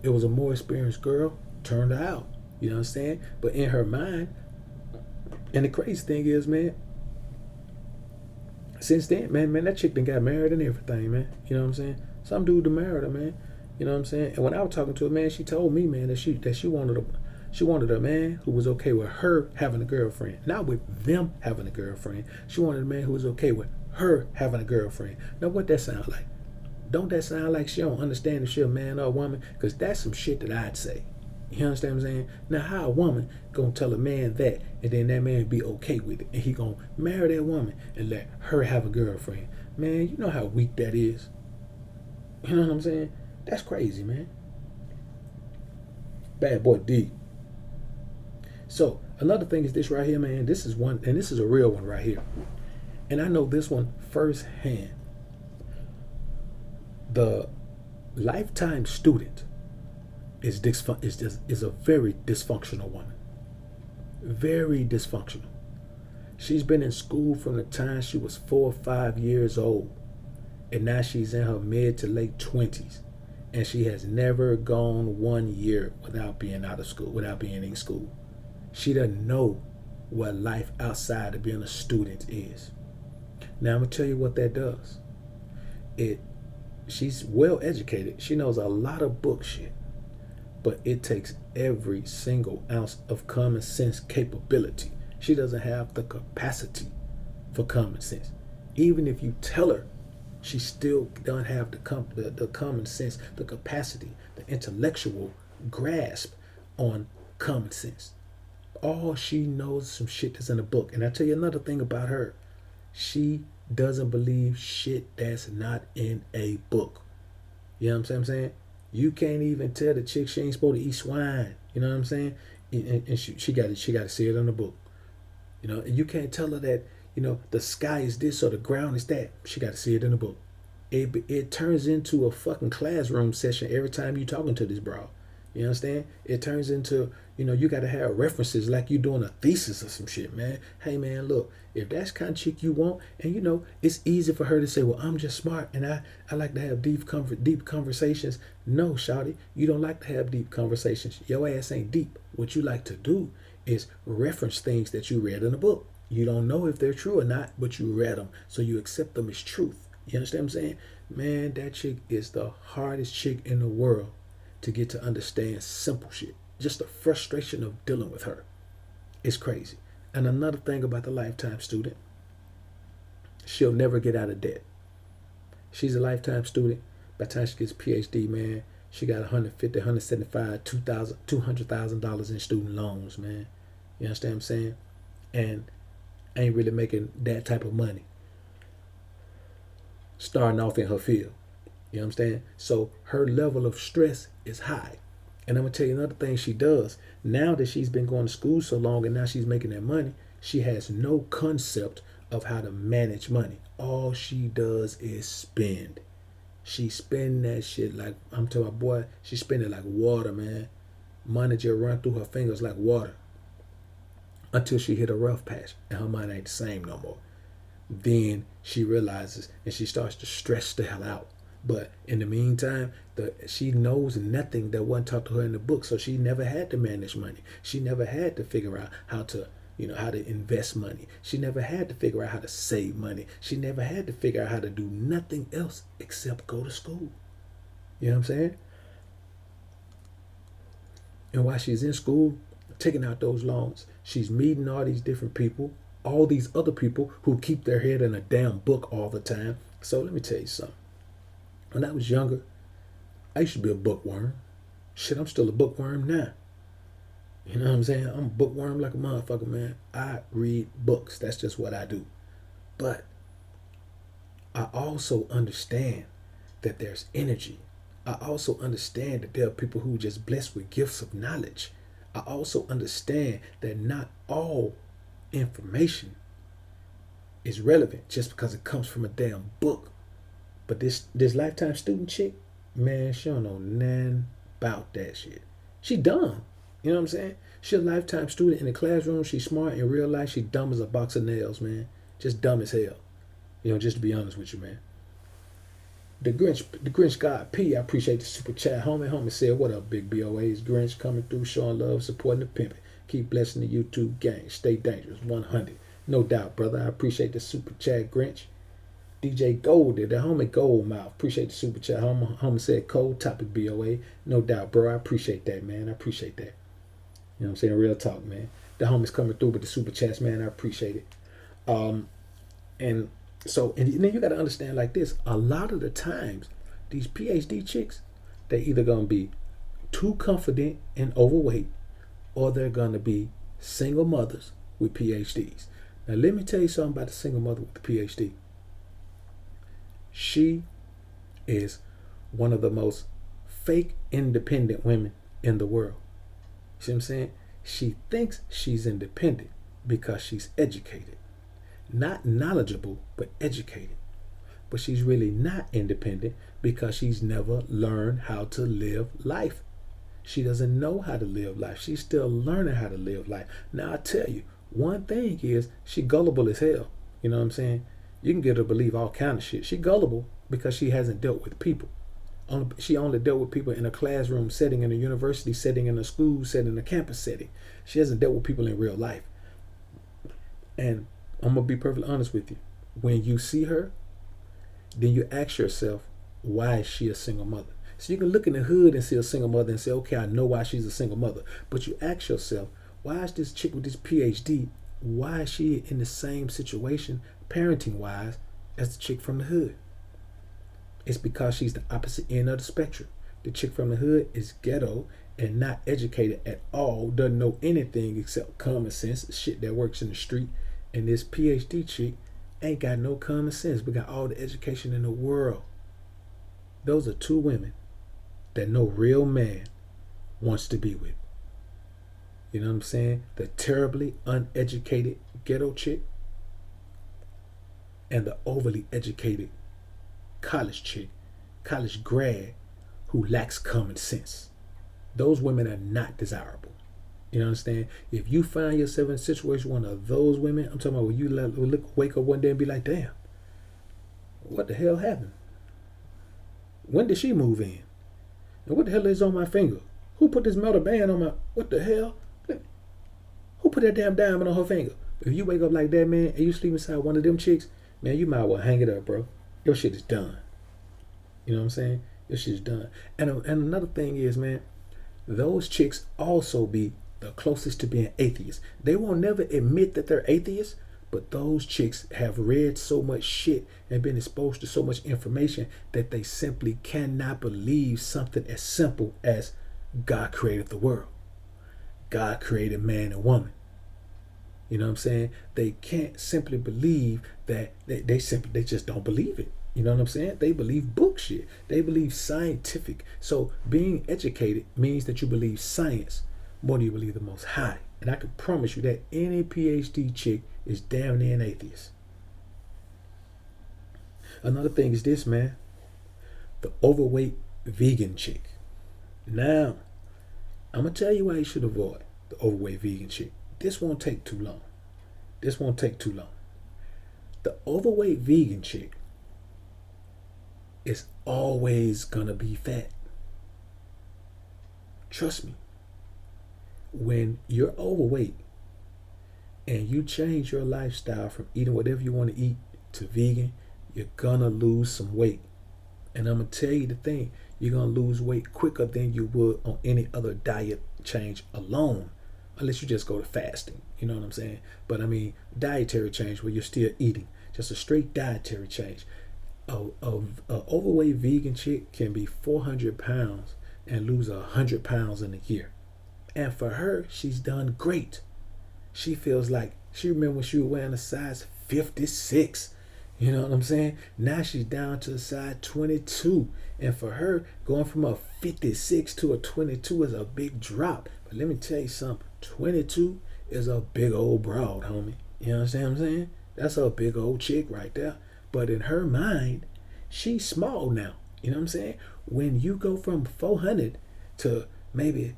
it was a more experienced girl. Turned her out. You know what I'm saying? But in her mind. And the crazy thing is, man, since then, man, that chick done got married and everything, man. You know what I'm saying? Some dude done married her, man. You know what I'm saying? And when I was talking to her, man, she told me, man, that she wanted a man who was okay with her having a girlfriend, not with them having a girlfriend. She wanted a man who was okay with her having a girlfriend. Now, what that sound like? Don't that sound like she don't understand if she a man or a woman? Because that's some shit that I'd say. You understand what I'm saying? Now, how a woman gonna tell a man that, and then that man be okay with it, and he gonna marry that woman and let her have a girlfriend? Man, you know how weak that is. You know what I'm saying? That's crazy, man. Bad boy D. So another thing is this right here, man. This is one, and this is a real one right here. And I know this one firsthand. The lifetime student is a very dysfunctional woman. Very dysfunctional. She's been in school from the time she was 4 or 5 years old, and now she's in her mid to late 20s, and she has never gone 1 year without being out of school, without being in school. She doesn't know what life outside of being a student is. Now I'm gonna tell you what that does. She's well educated. She knows a lot of book shit. But it takes every single ounce of common sense capability. She doesn't have the capacity for common sense. Even if you tell her, she still don't have the common sense, the capacity, the intellectual grasp on common sense. All she knows is some shit that's in a book. And I tell you another thing about her. She doesn't believe shit that's not in a book. You know what I'm saying? You can't even tell the chick she ain't supposed to eat swine. You know what I'm saying? And she got to see it in the book. You know, and you can't tell her that, you know, the sky is this or the ground is that. She got to see it in the book. It turns into a fucking classroom session every time you talking to this bro. You understand? It turns into, you know, you got to have references like you doing a thesis or some shit, man. Hey, man, look, if that's the kind of chick you want, and, you know, it's easy for her to say, well, I'm just smart, and I like to have deep conversations. No, shawty, you don't like to have deep conversations. Your ass ain't deep. What you like to do is reference things that you read in a book. You don't know if they're true or not, but you read them, so you accept them as truth. You understand what I'm saying? Man, that chick is the hardest chick in the world to get to understand simple shit. Just the frustration of dealing with her is crazy. And another thing about the lifetime student, she'll never get out of debt. She's a lifetime student. By the time she gets a PhD, man, she got 150, 175, 2,000, $200,000 in student loans, man. You understand what I'm saying? And ain't really making that type of money starting off in her field. You know what I'm saying? So her level of stress is high. And I'm gonna tell you another thing she does. Now that she's been going to school so long and now she's making that money, she has no concept of how to manage money. All she does is spend. She spend that shit like, I'm telling my boy, she spend it like water, man. Money just run through her fingers like water until she hit a rough patch and her mind ain't the same no more. Then she realizes and she starts to stress the hell out. But in the meantime, she knows nothing that wasn't taught to her in the book. So she never had to manage money. She never had to figure out how to, how to invest money. She never had to figure out how to save money. She never had to figure out how to do nothing else except go to school. You know what I'm saying? And while she's in school, taking out those loans, she's meeting all these different people, all these other people who keep their head in a damn book all the time. So let me tell you something. When I was younger, I used to be a bookworm. Shit, I'm still a bookworm now. You know what I'm saying? I'm a bookworm like a motherfucker, man. I read books. That's just what I do. But I also understand that there's energy. I also understand that there are people who are just blessed with gifts of knowledge. I also understand that not all information is relevant just because it comes from a damn book. But this lifetime student chick, man, she don't know nothing about that shit. She dumb. You know what I'm saying? She a lifetime student in the classroom. She's smart. In real life, she dumb as a box of nails, man. Just dumb as hell. Just to be honest with you, man. The Grinch God P, I appreciate the super chat. Homie said, what up, big BoAs? Grinch coming through, showing love, supporting the Pimp. Keep blessing the YouTube gang. Stay dangerous. 100. No doubt, brother. I appreciate the super chat, Grinch. DJ Gold did that. Homie Goldmouth. Appreciate the super chat. Homie said cold topic BoA. No doubt, bro. I appreciate that, man. I appreciate that. You know what I'm saying? Real talk, man. The homies coming through with the super chats, man. I appreciate it. And then you got to understand like this. A lot of the times, these PhD chicks, they either going to be too confident and overweight, or they're going to be single mothers with PhDs. Now, let me tell you something about the single mother with the PhD. She is one of the most fake independent women in the world. See what I'm saying? She thinks she's independent because she's educated. Not knowledgeable, but educated. But she's really not independent because she's never learned how to live life. She doesn't know how to live life. She's still learning how to live life. Now, I tell you, one thing is she gullible as hell. You know what I'm saying? You can get her to believe all kind of shit. She gullible because she hasn't dealt with people. She only dealt with people in a classroom setting, in a university setting, in a school setting, in a campus setting. She hasn't dealt with people in real life. And I'm going to be perfectly honest with you. When you see her, then you ask yourself, why is she a single mother? So you can look in the hood and see a single mother and say, okay, I know why she's a single mother. But you ask yourself, why is this chick with this PhD, why is she in the same situation, parenting-wise, as the chick from the hood? It's because she's the opposite end of the spectrum. The chick from the hood is ghetto and not educated at all, doesn't know anything except common sense, shit that works in the street. And this PhD chick ain't got no common sense, but got all the education in the world. Those are two women that no real man wants to be with. You know what I'm saying? The terribly uneducated ghetto chick and the overly educated college chick, college grad who lacks common sense. Those women are not desirable. You understand? If you find yourself in a situation, one of those women, I'm talking about when you wake up one day and be like, damn, what the hell happened? When did she move in? And what the hell is on my finger? Who put this metal band on my, what the hell? Who put that damn diamond on her finger? If you wake up like that, man, and you sleep inside one of them chicks, man, you might as well hang it up, bro. Your shit is done. You know what I'm saying? Your shit is done. And another thing is, man, those chicks also be the closest to being atheists. They won't never admit that they're atheists, But those chicks have read so much shit and been exposed to so much information that they simply cannot believe something as simple as God created the world. God created man and woman. You know what I'm saying? They can't simply believe that they just don't believe it. You know what I'm saying? They believe bullshit. They believe scientific. So being educated means that you believe science more than you believe the Most High. And I can promise you that any PhD chick is damn near an atheist. Another thing is this, man. The overweight vegan chick. Now, I'm going to tell you why you should avoid the overweight vegan chick. This won't take too long. The overweight vegan chick is always going to be fat. Trust me. When you're overweight and you change your lifestyle from eating whatever you want to eat to vegan, you're going to lose some weight. And I'm going to tell you the thing, you're going to lose weight quicker than you would on any other diet change alone, unless you just go to fasting. You know what I'm saying? But I mean, dietary change where you're still eating, just a straight dietary change. A overweight vegan chick can be 400 pounds and lose 100 pounds in a year. And for her, she's done great. She feels like, she remember when she was wearing a size 56. You know what I'm saying? Now she's down to a size 22. And for her, going from a 56 to a 22 is a big drop. But let me tell you something. 22 is a big old broad, homie. You understand what I'm saying? That's a big old chick right there. But in her mind, she's small now. You know what I'm saying? When you go from 400 to maybe,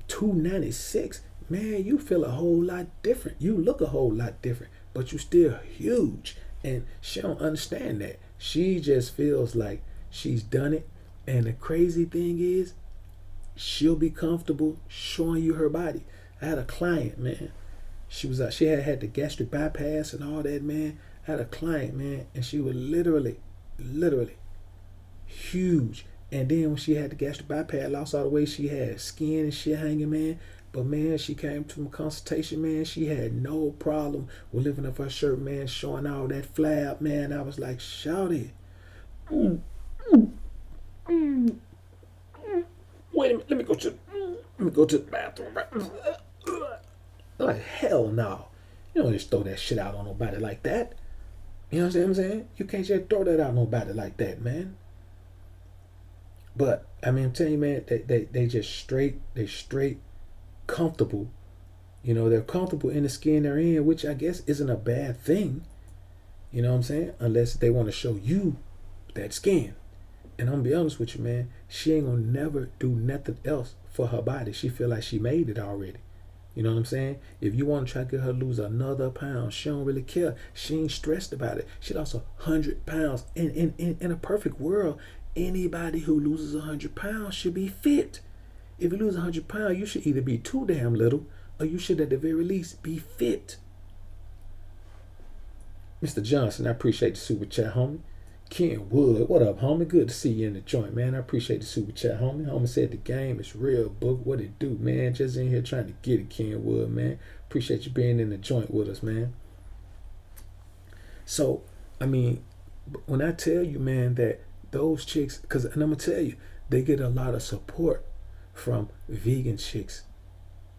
296, man, you feel a whole lot different. You look a whole lot different, but you still huge. And she don't understand that. She just feels like she's done it. And the crazy thing is, she'll be comfortable showing you her body. I had a client, man. She had the gastric bypass and all that, man. I had a client, man, and she was literally huge. And then when she had the gastric bypass, lost all the weight, she had skin and shit hanging, man. But man, she came to my consultation, man. She had no problem with lifting up her shirt, man, showing all that flab, man. I was like, shout it. Wait a minute, let me go to the bathroom. Like, hell no. You don't just throw that shit out on nobody like that. You know what I'm saying? You can't just throw that out on nobody like that, man. But I mean, I'm telling you, man, they just straight comfortable. They're comfortable in the skin they're in, which I guess isn't a bad thing. You know what I'm saying? Unless they want to show you that skin. And I'm gonna be honest with you, man, she ain't gonna never do nothing else for her body. She feel like she made it already. You know what I'm saying? If you want to try to get her to lose another pound, she don't really care. She ain't stressed about it. She lost 100 pounds. In a perfect world, anybody who loses 100 pounds should be fit. If you lose 100 pounds, you should either be too damn little or you should at the very least be fit. Mr. Johnson, I appreciate the super chat, homie. Ken Wood, what up, homie? Good to see you in the joint, man. I appreciate the super chat, homie. Homie said the game is real, book. What it do, man? Just in here trying to get it, Ken Wood, man. Appreciate you being in the joint with us, man. So, I mean, when I tell you, man, that those chicks, and I'm going to tell you, they get a lot of support from vegan chicks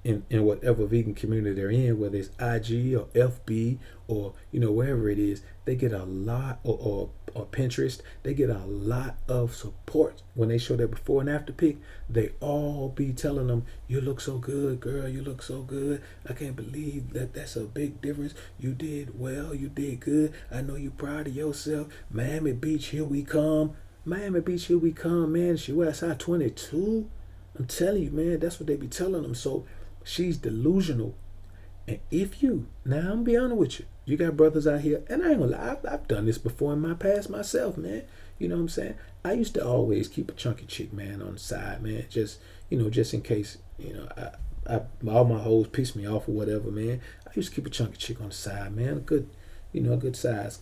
in whatever vegan community they're in, whether it's IG or FB or, wherever it is. They get a lot, or Pinterest, they get a lot of support when they show their before and after pic. They all be telling them, you look so good, girl, you look so good. I can't believe that's a big difference. You did well, you did good. I know you're proud of yourself. Miami Beach, here we come. Miami Beach, here we come, man. She wears size 22. I'm telling you, man, that's what they be telling them. So she's delusional. And if you, now I'm gonna be honest with you, you got brothers out here, and I ain't gonna lie, I've done this before in my past myself, man. You know what I'm saying? I used to always keep a chunky chick, man, on the side, man. Just in case, all my hoes piss me off or whatever, man. I used to keep a chunky chick on the side, man. A good size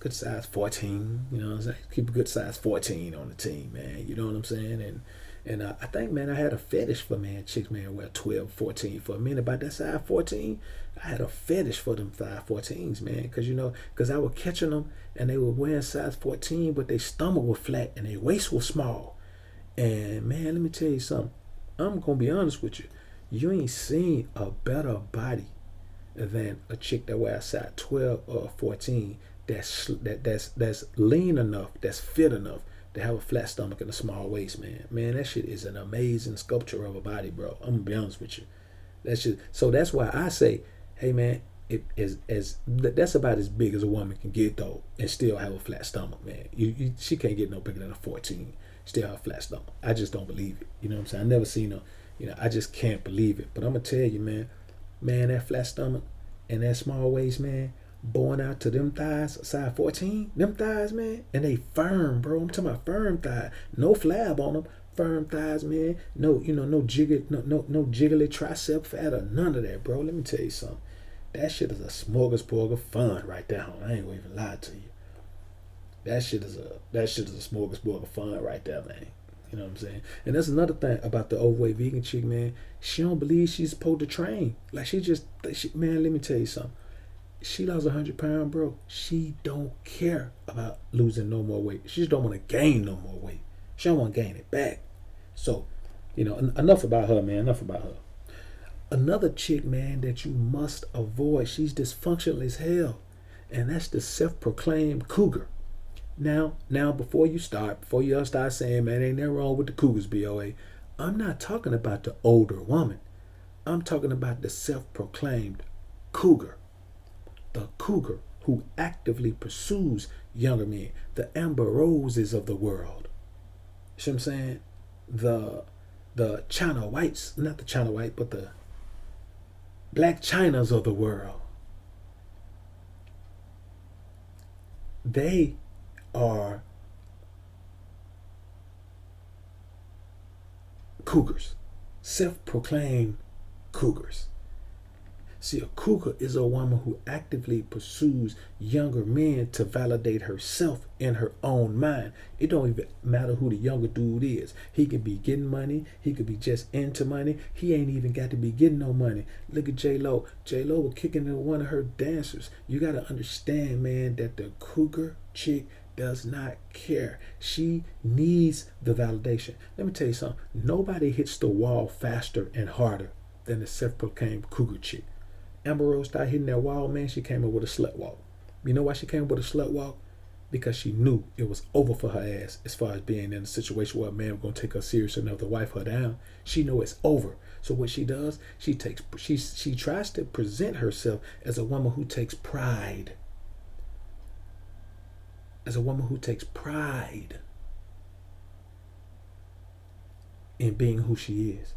14, you know what I'm saying? Keep a good size 14 on the team, man. You know what I'm saying? And I think, man, I had a fetish for, man, chicks, man, wear 12, 14. For a minute, about that size 14, I had a fetish for them size 14s, man. Because, because I was catching them and they were wearing size 14, but their stomach was flat and their waist was small. And, man, let me tell you something. I'm going to be honest with you. You ain't seen a better body than a chick that wears size 12 or 14 that's lean enough, that's fit enough to have a flat stomach and a small waist, man. Man, that shit is an amazing sculpture of a body, bro. I'm gonna be honest with you. So that's why I say, hey, man, that's about as big as a woman can get though, and still have a flat stomach, man. She can't get no bigger than a 14, still have a flat stomach. I just don't believe it. You know what I'm saying? I never seen her. I just can't believe it. But I'm gonna tell you, man, that flat stomach and that small waist, man, born out to them thighs, size 14, them thighs, man, and they firm, bro. I'm talking about firm thighs, no flab on them, firm thighs, man. No, no jiggly, no jiggly tricep fat or none of that, bro. Let me tell you something. That shit is a smorgasbord of fun right there, homie. I ain't gonna even lie to you. That shit is a smorgasbord of fun right there, man. You know what I'm saying? And that's another thing about the overweight vegan chick, man. She don't believe she's supposed to train. Like man, let me tell you something. She lost 100 pounds, bro. She don't care about losing no more weight. She just don't want to gain no more weight. She don't want to gain it back. So, enough about her, man. Enough about her. Another chick, man, that you must avoid. She's dysfunctional as hell. And that's the self-proclaimed cougar. Now, before you start saying, man, ain't nothing wrong with the cougars, BoA. I'm not talking about the older woman. I'm talking about the self-proclaimed cougar. The cougar who actively pursues younger men. The Amber Roses of the world. You see what I'm saying? The China Whites, not the China White, but the Black Chinas of the world. They are cougars, self-proclaimed cougars. See, a cougar is a woman who actively pursues younger men to validate herself in her own mind. It don't even matter who the younger dude is. He could be getting money. He could be just into money. He ain't even got to be getting no money. Look at J-Lo. J-Lo was kicking in one of her dancers. You got to understand, man, that the cougar chick does not care. She needs the validation. Let me tell you something. Nobody hits the wall faster and harder than the self-proclaimed cougar chick. Amber Rose started hitting that wall, man. She came up with a slut walk. You know why she came up with a slut walk? Because she knew it was over for her ass as far as being in a situation where a man was going to take her serious enough to wipe her down. She know it's over. So what she does, she tries to present herself as a woman who takes pride. As a woman who takes pride in being who she is,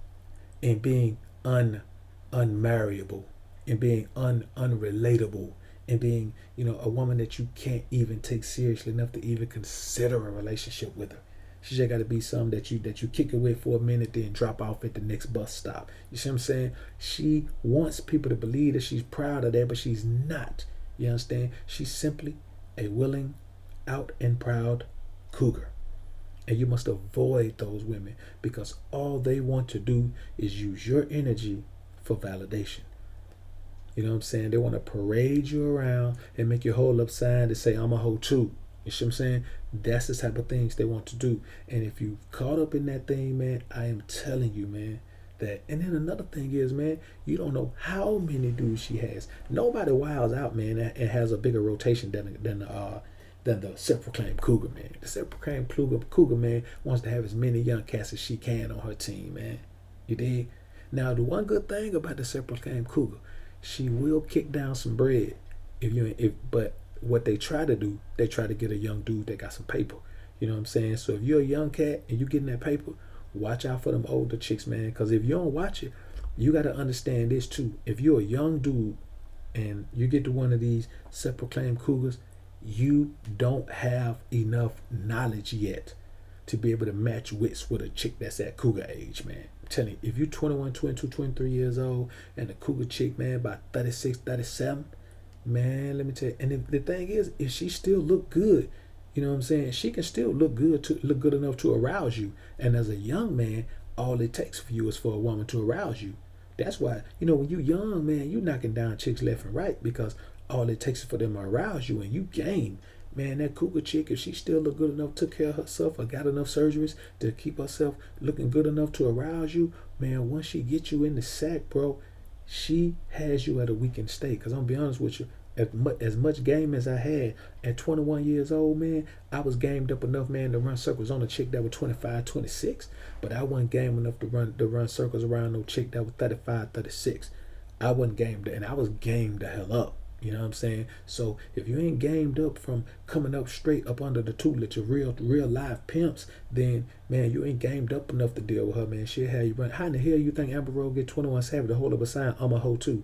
in being unmarriable, in being unrelatable, and being, a woman that you can't even take seriously enough to even consider a relationship with her. She just got to be something that you kick it with for a minute, then drop off at the next bus stop. You see what I'm saying? She wants people to believe that she's proud of that, but she's not. You understand? She's simply a willing, out and proud cougar. And you must avoid those women because all they want to do is use your energy for validation. You know what I'm saying? They want to parade you around and make you hold up sign to say, I'm a hoe too. You see what I'm saying? That's the type of things they want to do. And if you caught up in that thing, man, I am telling you, man, that. And then another thing is, man, you don't know how many dudes she has. Nobody wilds out, man, and has a bigger rotation than the self-proclaimed cougar, man. The self-proclaimed cougar, man, wants to have as many young cats as she can on her team, man. You dig? Now, the one good thing about the self-proclaimed cougar, she will kick down some bread. But what they try to do, they try to get a young dude that got some paper. You know what I'm saying? So if you're a young cat and you getting that paper, watch out for them older chicks, man. Because if you don't watch it, you got to understand this too. If you're a young dude and you get to one of these self-proclaimed cougars, you don't have enough knowledge yet to be able to match wits with a chick that's at cougar age, man. I'm telling you, if you're 21, 22, 23 years old and the cougar chick, man, about 36, 37, man, let me tell you. And the thing is, if she still look good, You know what I'm saying? She can still look good enough to arouse you. And as a young man, all it takes for you is for a woman to arouse you. That's why, when you young, man, you knocking down chicks left and right because all it takes is for them to arouse you and you game. Man, that cougar chick, if she still look good enough, took care of herself or got enough surgeries to keep herself looking good enough to arouse you, man, once she gets you in the sack, bro, she has you at a weakened state. Because I'm going to be honest with you, as much game as I had at 21 years old, man, I was gamed up enough, man, to run circles on a chick that was 25, 26. But I wasn't game enough to run circles around no chick that was 35, 36. I wasn't gamed, and I was gamed the hell up. You know what I'm saying? So if you ain't gamed up from coming up straight up under the tutelage of real live pimps, then man, you ain't gamed up enough to deal with her, man. She'll have you run. How in the hell you think Amber Rose get 21 Savage to hold up a sign, I'm a hoe too?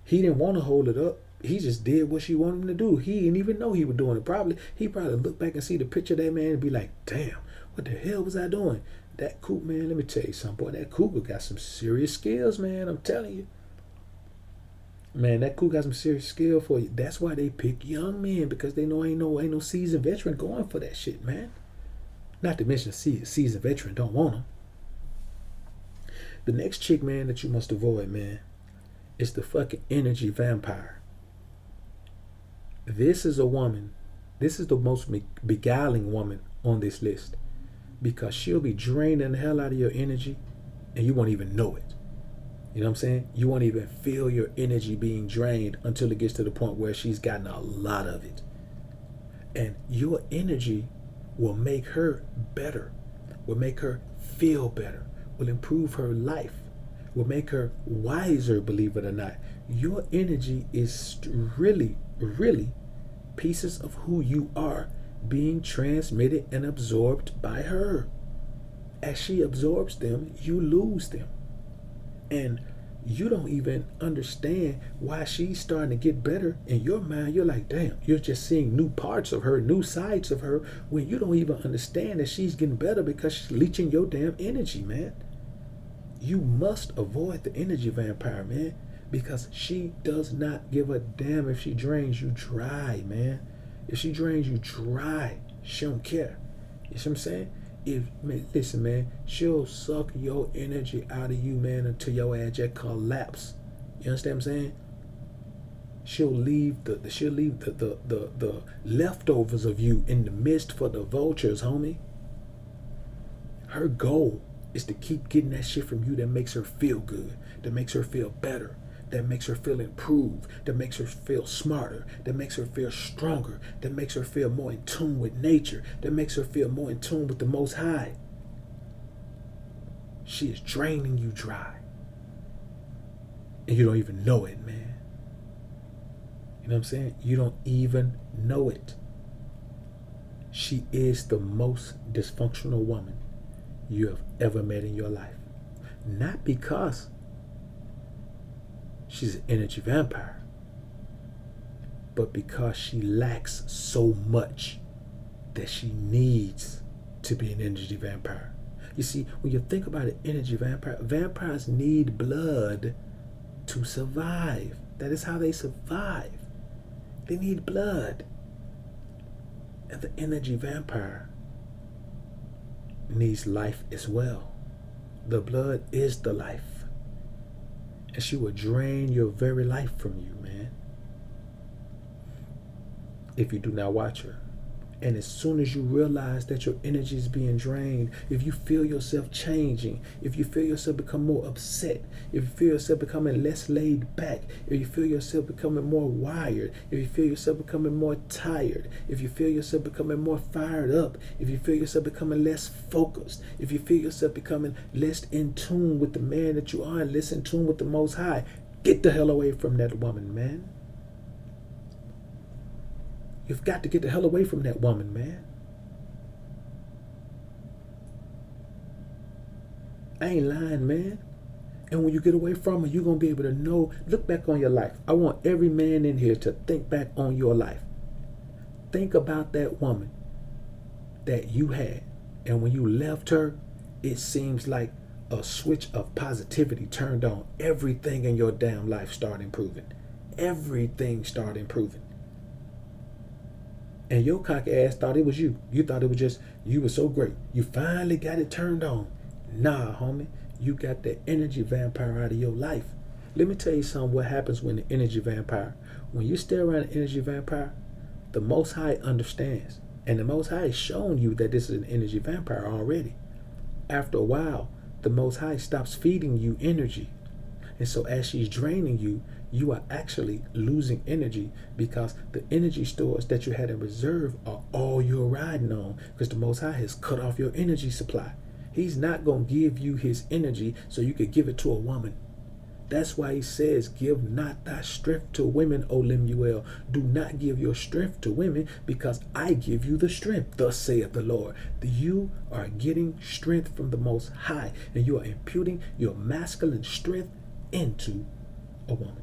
He didn't want to hold it up. He just did what she wanted him to do. He didn't even know he was doing it. He probably look back and see the picture of that man and be like, damn, what the hell was I doing? That cougar, man, let me tell you something, boy. That cougar got some serious skills, man. I'm telling you. Man, that cougar got some serious skill for you. That's why they pick young men, because they know ain't no seasoned veteran going for that shit, man. Not to mention seasoned veteran don't want them. The next chick, man, that you must avoid, man, is the fucking energy vampire. This is a woman. This is the most beguiling woman on this list, because she'll be draining the hell out of your energy and you won't even know it. You know what I'm saying? You won't even feel your energy being drained until it gets to the point where she's gotten a lot of it. And your energy will make her better, will make her feel better, will improve her life, will make her wiser, believe it or not. Your energy is really, really pieces of who you are being transmitted and absorbed by her. As she absorbs them, you lose them. And you don't even understand why she's starting to get better. In your mind, you're like, damn, you're just seeing new parts of her, new sides of her, when you don't even understand that she's getting better because she's leeching your damn energy, man. You must avoid the energy vampire, man, because she does not give a damn if she drains you dry, man. If she drains you dry, she don't care. You see what I'm saying? Listen, man, she'll suck your energy out of you, man, until your ass just collapse. You understand what I'm saying? She'll leave the leftovers of you in the mist for the vultures, homie. Her goal is to keep getting that shit from you that makes her feel good, that makes her feel better, that makes her feel improved, that makes her feel smarter, that makes her feel stronger, that makes her feel more in tune with nature, that makes her feel more in tune with the Most High. She is draining you dry. And you don't even know it, man. You know what I'm saying? You don't even know it. She is the most dysfunctional woman you have ever met in your life. Not because she's an energy vampire, but because she lacks so much that she needs to be an energy vampire. You see, when you think about an energy vampire, vampires need blood to survive. That is how they survive. They need blood. And the energy vampire needs life as well. The blood is the life. And she will drain your very life from you, man, if you do not watch her. And as soon as you realize that your energy is being drained, if you feel yourself changing, if you feel yourself become more upset, if you feel yourself becoming less laid back, if you feel yourself becoming more wired, if you feel yourself becoming more tired, if you feel yourself becoming more fired up, if you feel yourself becoming less focused, if you feel yourself becoming less in tune with the man that you are and less in tune with the Most High, get the hell away from that woman, man. You've got to get the hell away from that woman, man. I ain't lying, man. And when you get away from her, you're going to be able to know, look back on your life. I want every man in here to think back on your life. Think about that woman that you had. And when you left her, it seems like a switch of positivity turned on. Everything in your damn life started improving. Everything started improving. And your cocky ass thought it was you. You thought it was just, you were so great. You finally got it turned on. Nah, homie. You got the energy vampire out of your life. Let me tell you something what happens when the energy vampire. When you stay around an energy vampire, the Most High understands. And the Most High has shown you that this is an energy vampire already. After a while, the Most High stops feeding you energy. And so as she's draining you, you are actually losing energy because the energy stores that you had in reserve are all you're riding on because the Most High has cut off your energy supply. He's not going to give you his energy so you could give it to a woman. That's why he says, give not thy strength to women, O Lemuel. Do not give your strength to women because I give you the strength, thus saith the Lord. You are getting strength from the Most High and you are imputing your masculine strength into a woman.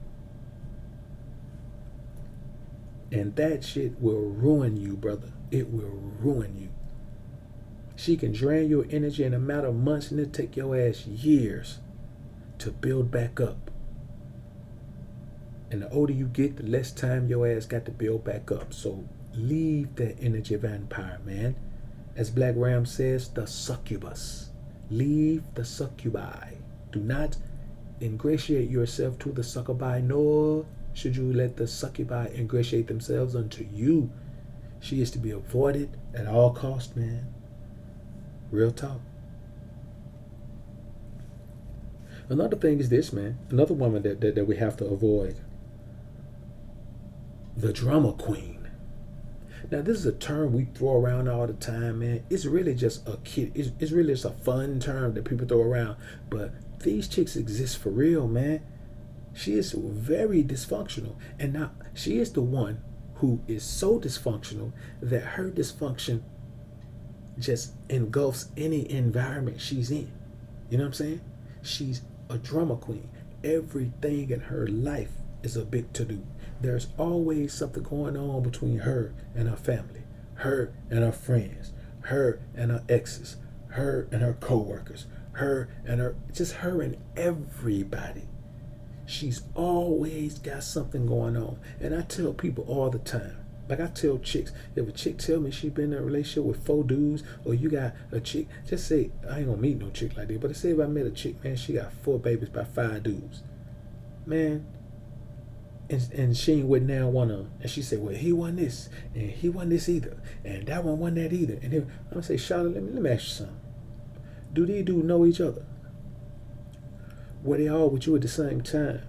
And that shit will ruin you, brother. It will ruin you. She can drain your energy in a matter of months and it'll take your ass years to build back up. And the older you get, the less time your ass got to build back up. So leave that energy vampire, man. As Black Ram says, the succubus. Leave the succubi. Do not ingratiate yourself to the succubi, nor should you let the succubi ingratiate themselves unto you. She is to be avoided at all costs, man. Real talk. Another thing is this, man. Another woman that we have to avoid. The drama queen. Now, this is a term we throw around all the time, man. It's really just a kid. It's really just a fun term that people throw around. But these chicks exist for real, man. She is very dysfunctional. And now, she is the one who is so dysfunctional that her dysfunction just engulfs any environment she's in. You know what I'm saying? She's a drama queen. Everything in her life is a big to-do. There's always something going on between her and her family, her and her friends, her and her exes, her and her co-workers, her and everybody. She's always got something going on. And I tell people all the time, like I tell chicks, if a chick tell me she been in a relationship with 4 dudes, or you got a chick, just say, I ain't gonna meet no chick like that, but say if I met a chick, man, she got 4 babies by 5 dudes. Man, and she ain't with now one of them. And she said, well, he won this, and he won this either, and that one won that either. And then I'm gonna say, Charlotte, let me ask you something. Do these dudes know each other? Were they all with you at the same time?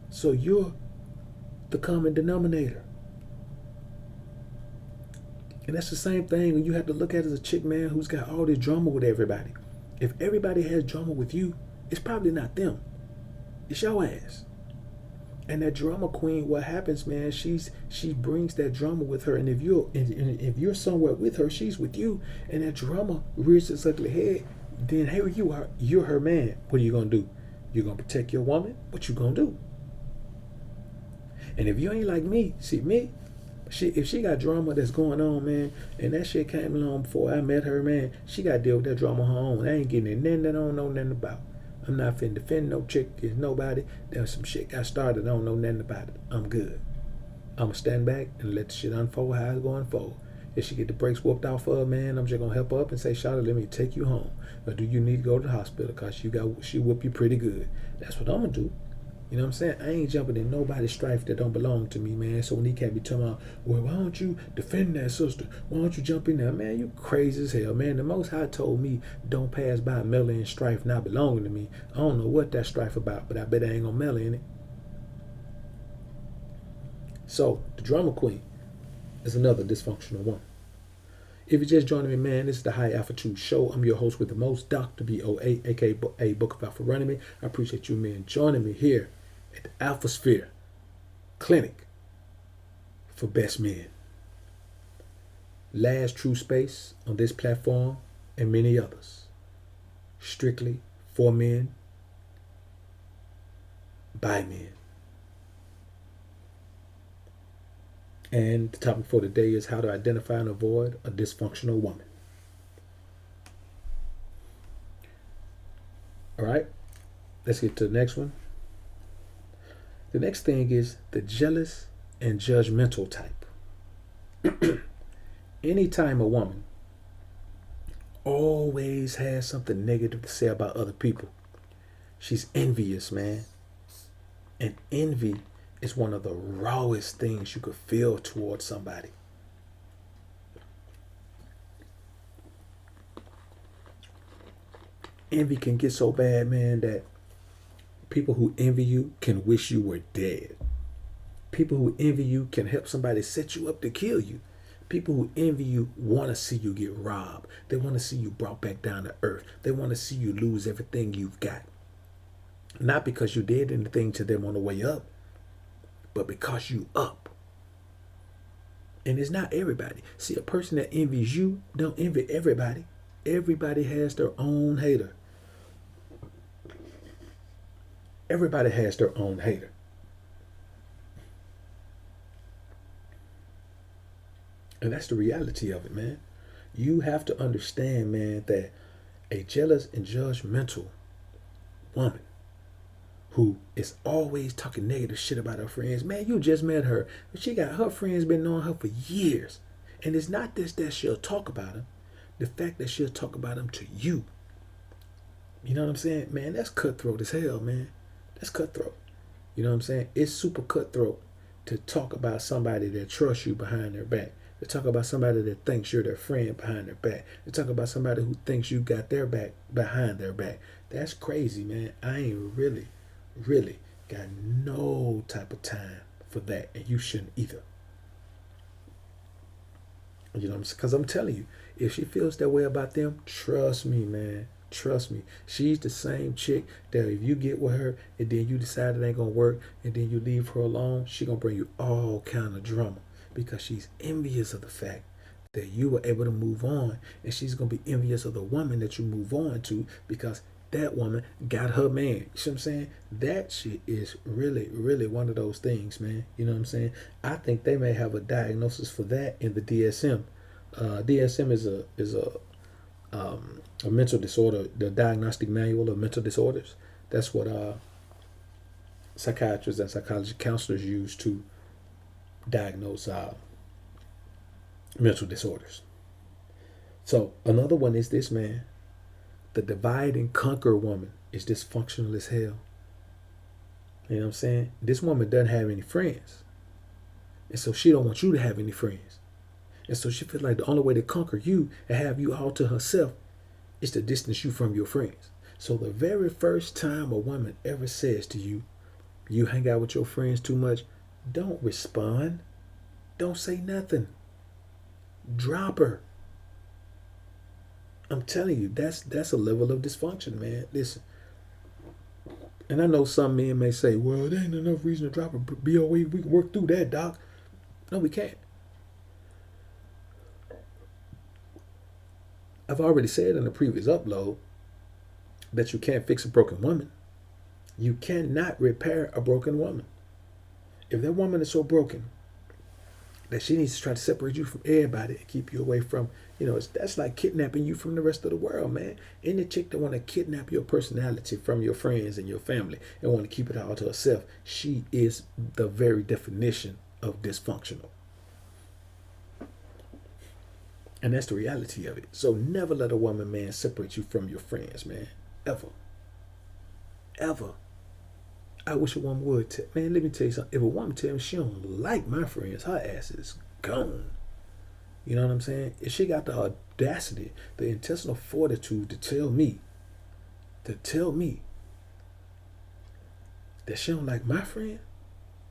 So you're the common denominator. And that's the same thing when you have to look at as a chick, man, who's got all this drama with everybody. If everybody has drama with you, it's probably not them. It's your ass. And that drama queen, what happens, man, she brings that drama with her. And if you're somewhere with her, she's with you, and that drama rears its ugly head, then here you are, you're her man. What are you gonna do? You're gonna protect your woman? What you gonna do? And if you ain't like me, see me, if she got drama that's going on, man, and that shit came along before I met her, man, she got to deal with that drama on her own. I ain't getting it, nothing that I don't know nothing about. I'm not finna defend no chick against nobody. There's some shit got started, I don't know nothing about it. I'm good. I'm gonna stand back and let the shit unfold how it's gonna unfold. If she get the brakes whooped off of her, man, I'm just gonna help her up and say, Charlotte, let me take you home. Or do you need to go to the hospital because she whooped you pretty good? That's what I'm gonna do. You know what I'm saying? I ain't jumping in nobody's strife that don't belong to me, man. So when he can't be telling me, well, why don't you defend that sister? Why don't you jump in there? Man, you crazy as hell, man. The Most High told me don't pass by meddling in strife not belonging to me. I don't know what that strife about, but I bet I ain't gonna meddle in it. So, the drama queen is another dysfunctional one. If you're just joining me, man, this is the High Altitude Show. I'm your host with the most, Dr. BoA, aka Book of Alpha running me. I appreciate you, man, joining me here at the Alpha Sphere Clinic for Best Men. Last true space on this platform and many others. Strictly for men, by men. And the topic for today is how to identify and avoid a dysfunctional woman. All right, let's get to the next one. The next thing is the jealous and judgmental type. Anytime a woman always has something negative to say about other people, she's envious, man. And envy is one of the rawest things you could feel towards somebody. Envy can get so bad, man, that people who envy you can wish you were dead. People who envy you can help somebody set you up to kill you. People who envy you want to see you get robbed. They want to see you brought back down to earth. They want to see you lose everything you've got. Not because you did anything to them on the way up, but because you up. And it's not everybody. See, a person that envies you don't envy everybody. Everybody has their own hater. Everybody has their own hater. And that's the reality of it, man. You have to understand, man, that a jealous and judgmental woman who is always talking negative shit about her friends, man, you just met her. She got her friends been knowing her for years. And it's not this that she'll talk about them. The fact that she'll talk about them to you. You know what I'm saying? Man, that's cutthroat as hell, man. That's cutthroat. You know what I'm saying? It's super cutthroat to talk about somebody that trusts you behind their back. To talk about somebody that thinks you're their friend behind their back. To talk about somebody who thinks you got their back behind their back. That's crazy, man. I ain't really got no type of time for that. And you shouldn't either. You know what I'm saying? Because I'm telling you, if she feels that way about them, trust me, man. Trust me. She's the same chick that if you get with her and then you decide it ain't going to work and then you leave her alone, she going to bring you all kind of drama. Because she's envious of the fact that you were able to move on, and she's gonna be envious of the woman that you move on to because that woman got her man. You see what I'm saying? That shit is really one of those things, man. You know what I'm saying? I think they may have a diagnosis for that in the DSM. DSM is a mental disorder, the diagnostic manual of mental disorders. That's what psychiatrists and psychology counselors use to diagnose mental disorders. So another one is this, man. The divide and conquer woman is dysfunctional as hell. You know what I'm saying? This woman doesn't have any friends. And so she don't want you to have any friends. And so she feels like the only way to conquer you and have you all to herself is to distance you from your friends. So the very first time a woman ever says to you, you hang out with your friends too much, don't respond. Don't say nothing. Drop her. I'm telling you, that's a level of dysfunction, man. Listen. And I know some men may say, well, there ain't enough reason to drop her. BoA, we can work through that, doc. No, we can't. I've already said in the previous upload that you can't fix a broken woman. You cannot repair a broken woman. If that woman is so broken that she needs to try to separate you from everybody and keep you away from, that's like kidnapping you from the rest of the world, man. Any chick that want to kidnap your personality from your friends and your family and want to keep it all to herself, she is the very definition of dysfunctional. And that's the reality of it. So never let a woman, man, separate you from your friends, man. Ever. Ever. I wish a woman would. Man, let me tell you something. If a woman tells me she don't like my friends, her ass is gone. You know what I'm saying? If she got the audacity, the intestinal fortitude to tell me that she don't like my friend,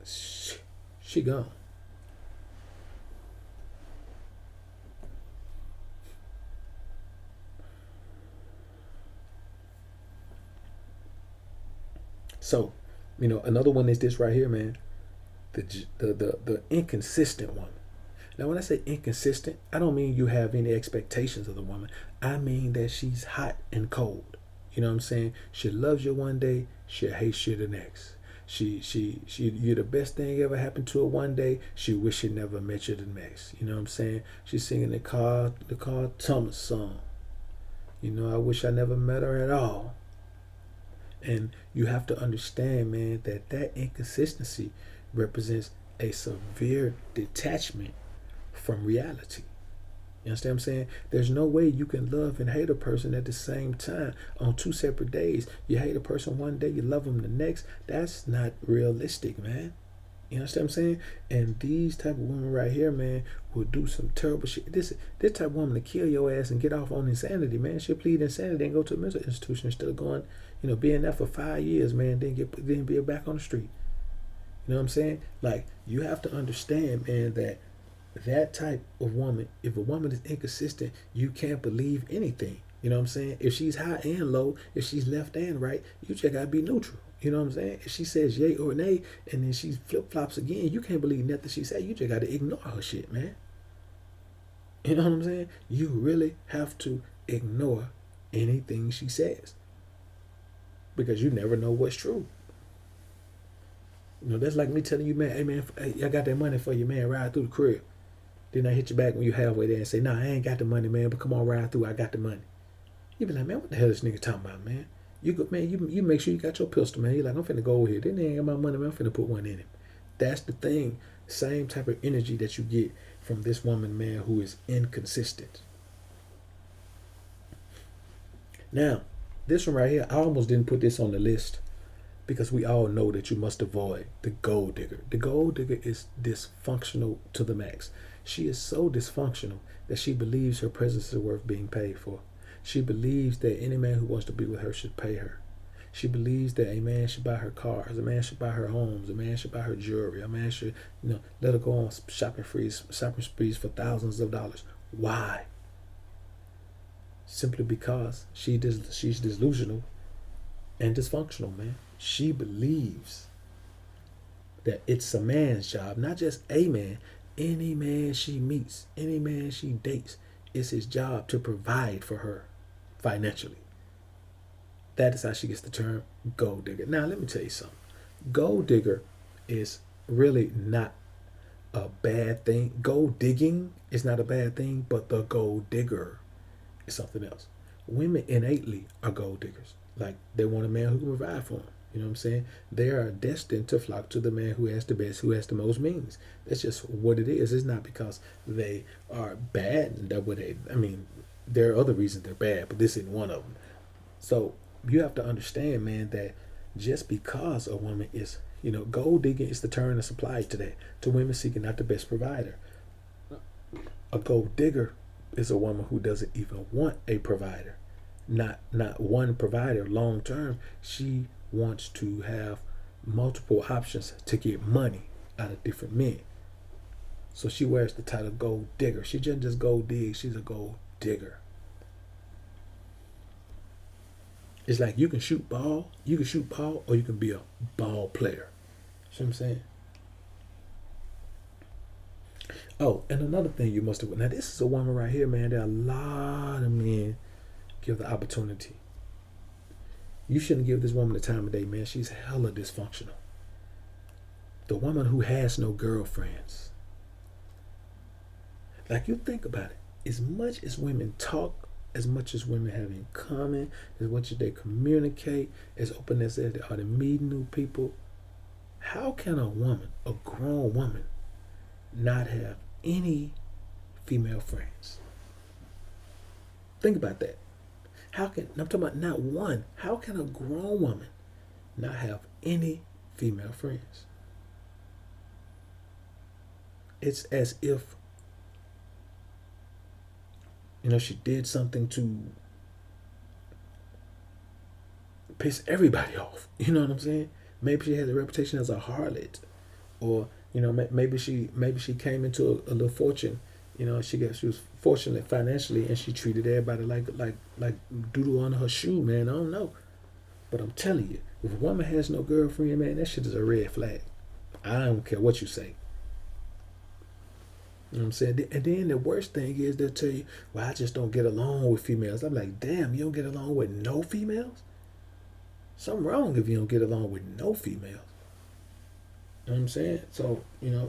she gone. So, another one is this right here, man. The inconsistent woman. Now, when I say inconsistent, I don't mean you have any expectations of the woman. I mean that she's hot and cold. You know what I'm saying? She loves you one day, she'll hate you the next. You're the best thing ever happened to her one day. She wish she never met you the next. You know what I'm saying? She's singing the Carl Thomas song. I wish I never met her at all. And you have to understand, man, that inconsistency represents a severe detachment from reality. You understand what I'm saying? There's no way you can love and hate a person at the same time on two separate days. You hate a person one day, you love them the next. That's not realistic, man. You understand what I'm saying? And these type of women right here, man, will do some terrible shit. This type of woman to kill your ass and get off on insanity, man. She'll plead insanity and go to a mental institution instead of going, being there for 5 years, man, then be back on the street. You know what I'm saying? Like, you have to understand, man, that type of woman, if a woman is inconsistent, you can't believe anything. You know what I'm saying? If she's high and low, if she's left and right, you just gotta be neutral. You know what I'm saying? If she says yay or nay, and then she flip flops again, you can't believe nothing she said. You just gotta ignore her shit, man. You know what I'm saying? You really have to ignore anything she says, because you never know what's true. That's like me telling you, man, hey man, I got that money for you, man, ride through the crib. Then I hit you back when you halfway there and say, nah, I ain't got the money, man, but come on, ride through, I got the money. You be like, man, what the hell is this nigga talking about, man? You make sure you got your pistol, man. You're like, I'm finna go over here. Then they ain't got my money, man. I'm finna put one in him. That's the thing. Same type of energy that you get from this woman, man, who is inconsistent. Now, this one right here, I almost didn't put this on the list because we all know that you must avoid the gold digger. The gold digger is dysfunctional to the max. She is so dysfunctional that she believes her presence is worth being paid for. She believes that any man who wants to be with her should pay her. She believes that a man should buy her cars, a man should buy her homes, a man should buy her jewelry, a man should, let her go on shopping sprees for thousands of dollars. Why? Simply because she's delusional and dysfunctional, man. She believes that it's a man's job, not just a man. Any man she meets, any man she dates, it's his job to provide for her financially. That is how she gets the term gold digger. Now, let me tell you something. Gold digger is really not a bad thing. Gold digging is not a bad thing, but the gold digger is something else. Women innately are gold diggers. Like, they want a man who can provide for them. You know what I'm saying? They are destined to flock to the man who has the best, who has the most means. That's just what it is. It's not because they are bad. There are other reasons they're bad, but this isn't one of them. So you have to understand, man, that just because a woman is, gold digging is the term that's applied today to women seeking out the best provider. A gold digger is a woman who doesn't even want a provider. Not one provider long term. She wants to have multiple options to get money out of different men. So she wears the title gold digger. She doesn't just gold dig, she's a gold digger. It's like you can shoot ball, or you can be a ball player. See what I'm saying? Oh, and another thing you must have, now this is a woman right here, man, that a lot of men give the opportunity. You shouldn't give this woman the time of day, man. She's hella dysfunctional. The woman who has no girlfriends. Like, you think about it. As much as women talk, as much as women have in common, as much as they communicate, as open as they are to meeting new people, how can a woman, a grown woman, not have any female friends? Think about that. I'm talking about not one. How can a grown woman not have any female friends? It's as if, she did something to piss everybody off. You know what I'm saying? Maybe she has a reputation as a harlot, or maybe she came into a little fortune. She was fortunate financially, and she treated everybody like doodle on her shoe, man. I don't know, but I'm telling you, if a woman has no girlfriend, man, that shit is a red flag. I don't care what you say. You know what I'm saying? And then the worst thing is they'll tell you, well, I just don't get along with females. I'm like, damn, you don't get along with no females? Something wrong if you don't get along with no females. You know what I'm saying? So,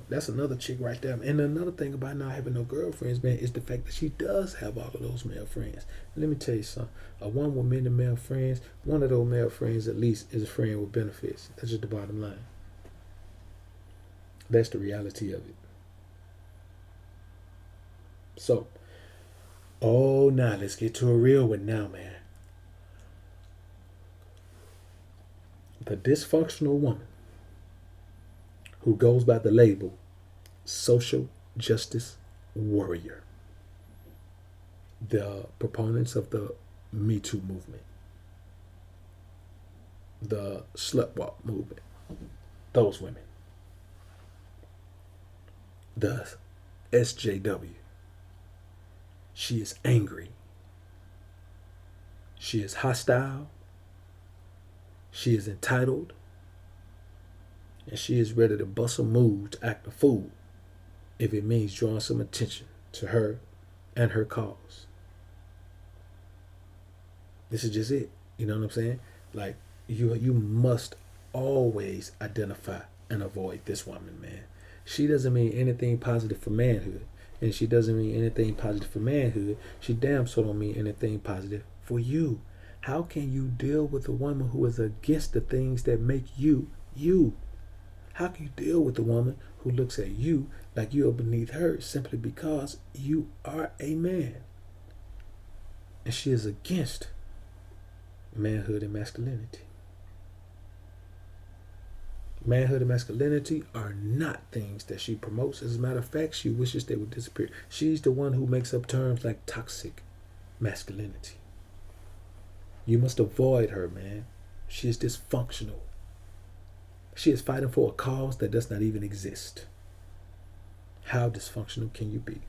that's another chick right there. And another thing about not having no girlfriends, man, is the fact that she does have all of those male friends. And let me tell you something. A woman with many male friends, one of those male friends at least is a friend with benefits. That's just the bottom line. That's the reality of it. So, oh, now let's get to a real one now, man. The dysfunctional woman who goes by the label social justice warrior. The proponents of the Me Too movement, the slut walk movement, those women, the SJW. She is angry. She is hostile. She is entitled. And she is ready to bust a move to act a fool if it means drawing some attention to her and her cause. This is just it. You know what I'm saying? Like, you must always identify and avoid this woman, man. She doesn't mean anything positive for manhood. And she doesn't mean anything positive for manhood. She damn so don't mean anything positive for you. How can you deal with a woman who is against the things that make you, you? How can you deal with a woman who looks at you like you are beneath her simply because you are a man? And she is against manhood and masculinity. Manhood and masculinity are not things that she promotes. As a matter of fact, she wishes they would disappear. She's the one who makes up terms like toxic masculinity. You must avoid her, man. She is dysfunctional. She is fighting for a cause that does not even exist. How dysfunctional can you be?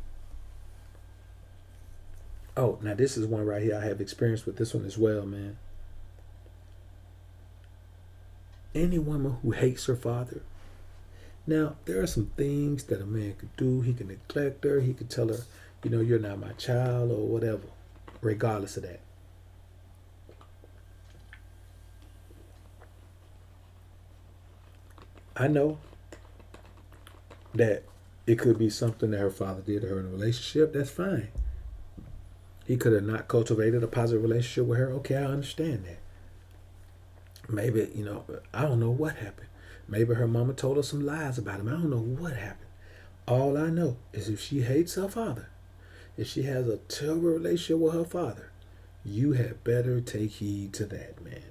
Oh, now this is one right here. I have experience with this one as well, man. Any woman who hates her father. Now, there are some things that a man could do. He can neglect her. He could tell her, you're not my child or whatever, regardless of that. I know that it could be something that her father did to her in a relationship. That's fine. He could have not cultivated a positive relationship with her. Okay, I understand that. Maybe, I don't know what happened. Maybe her mama told her some lies about him. I don't know what happened. All I know is if she hates her father, if she has a terrible relationship with her father, you had better take heed to that, man.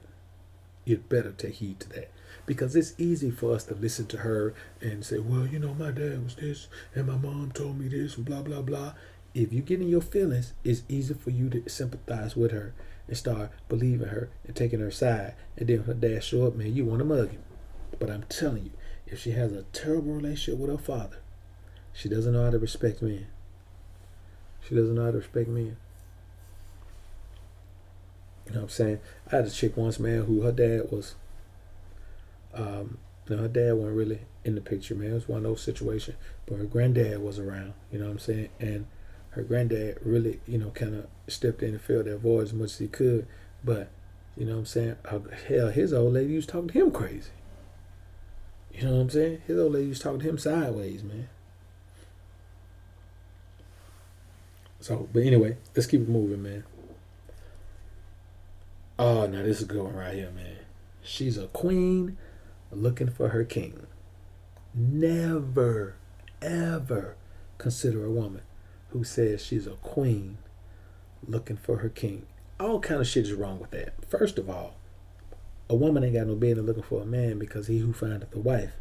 You'd better take heed to that. Because it's easy for us to listen to her and say, well, my dad was this and my mom told me this and blah, blah, blah. If you get in your feelings, it's easy for you to sympathize with her and start believing her and taking her side. And then her dad show up, man, you want to mug him. But I'm telling you, if she has a terrible relationship with her father, she doesn't know how to respect men. She doesn't know how to respect men. You know what I'm saying? I had a chick once, man, who her dad was, her dad wasn't really in the picture, man. It was one of those situations. But her granddad was around, you know what I'm saying? And her granddad really, kind of stepped in and filled that void as much as he could. But, you know what I'm saying? Hell, his old lady was talking to him crazy. You know what I'm saying? His old lady was talking to him sideways, man. So, but anyway, let's keep it moving, man. Oh, now this is a good one right here, man. She's a queen looking for her king. Never, ever consider a woman who says she's a queen looking for her king. All kind of shit is wrong with that. First of all, a woman ain't got no business looking for a man because he who findeth a wife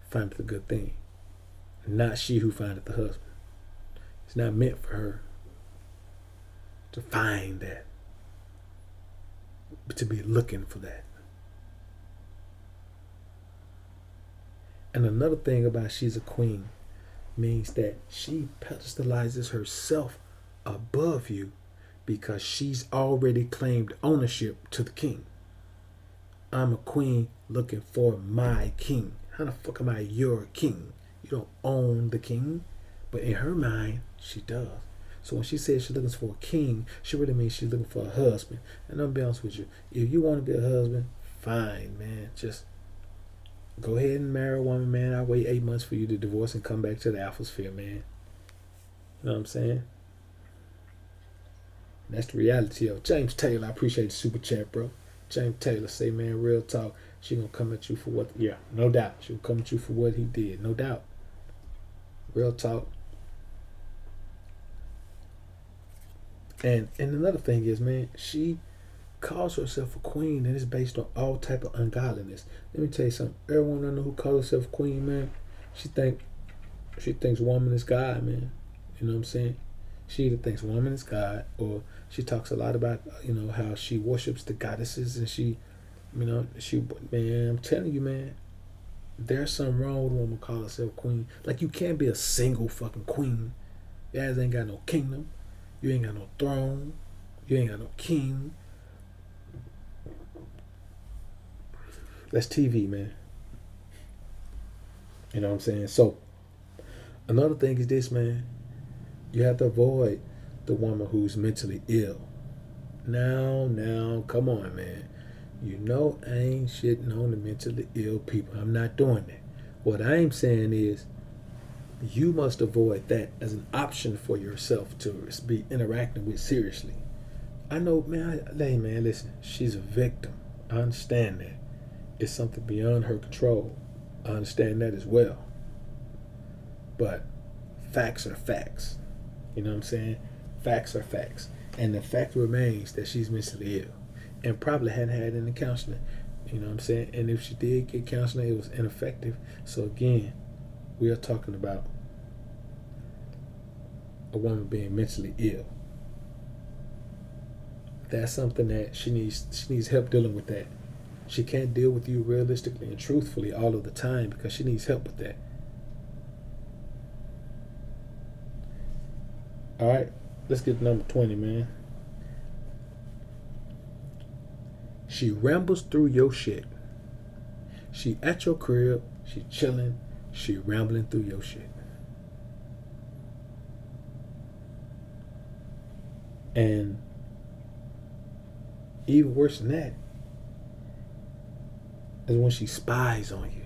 findeth a good thing. Not she who findeth the husband. It's not meant for her to find that, but to be looking for that. And another thing about she's a queen means that she pedestalizes herself above you because she's already claimed ownership to the king. I'm a queen looking for my king. How the fuck am I your king? You don't own the king. But in her mind, she does. So when she says she's looking for a king, she really means she's looking for a husband. And I'll be honest with you, if you want to be a husband, fine, man. Just go ahead and marry a woman, man. I'll wait 8 months for you to divorce and come back to the atmosphere, man. You know what I'm saying? That's the reality of it. James Taylor, I appreciate the super chat, bro. James Taylor say, man, real talk. She gonna come at you for what? Yeah, no doubt. She gonna come at you for what he did, no doubt. Real talk. And another thing is, man, she calls herself a queen, and it's based on all type of ungodliness. Let me tell you something. Everyone I know who calls herself queen, man, she think she thinks woman is God, man. You know what I'm saying? She either thinks woman is God, or she talks a lot about how she worships the goddesses, and she man. I'm telling you, man, there's something wrong with a woman calling herself queen. Like, you can't be a single fucking queen. Your ass ain't got no kingdom. You ain't got no throne. You ain't got no king. That's TV, man. You know what I'm saying? So, another thing is this, man. You have to avoid the woman who's mentally ill. Now, come on, man. You know I ain't shitting on the mentally ill people. I'm not doing that. What I'm saying is, you must avoid that as an option for yourself to be interacting with seriously. I know, man. Hey, man, listen. She's a victim. I understand that. It's something beyond her control. I understand that as well. But facts are facts. You know what I'm saying? Facts are facts. And the fact remains that she's mentally ill and probably hadn't had any counseling. You know what I'm saying? And if she did get counseling, it was ineffective. So again, we are talking about a woman being mentally ill. That's something that she needs help dealing with that. She can't deal with you realistically and truthfully all of the time because she needs help with that. All right, let's get to number 20, man. She rambles through your shit. She at your crib, she chilling, she rambling through your shit. And even worse than that is when she spies on you.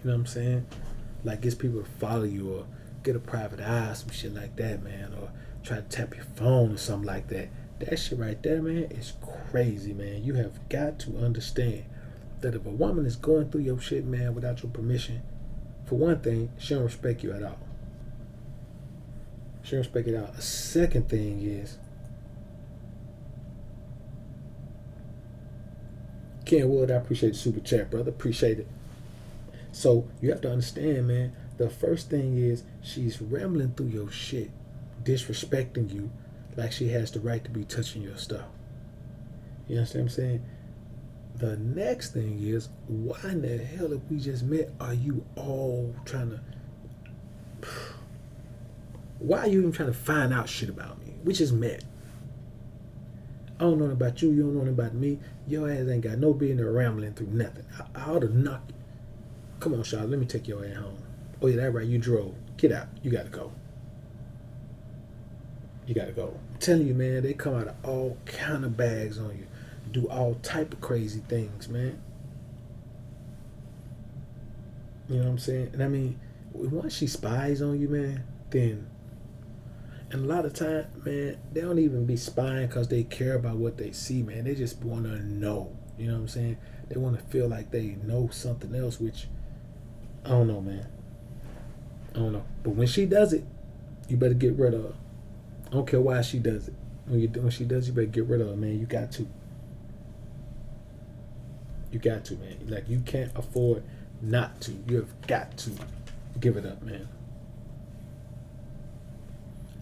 You know what I'm saying? Like, gets people to follow you or get a private eye, some shit like that, man, or try to tap your phone or something like that. That shit right there, man, is crazy, man. You have got to understand that if a woman is going through your shit, man, without your permission, for one thing, she don't respect you at all. She don't respect it at all. A second thing is, Ken Wood, I appreciate the super chat, brother. Appreciate it. So you have to understand, man, the first thing is she's rambling through your shit, disrespecting you like she has the right to be touching your stuff. You understand what I'm saying? The next thing is, why in the hell, if we just met, are you all trying to... Why are you even trying to find out shit about me? We just met. I don't know nothing about you. You don't know nothing about me. Your ass ain't got no business rambling through nothing. I ought to knock you. Come on, Charlotte. Let me take your ass home. Oh, yeah, that right. You drove. Get out. You got to go. You got to go. I'm telling you, man, they come out of all kind of bags on you. Do all type of crazy things, man. You know what I'm saying? And I mean, once she spies on you, man, then... And a lot of time, man, they don't even be spying because they care about what they see, man. They just want to know. You know what I'm saying? They want to feel like they know something else, which, I don't know, man. I don't know. But when she does it, you better get rid of her. I don't care why she does it. When she does, you better get rid of her, man. You got to. You got to, man. Like, you can't afford not to. You have got to give it up, man.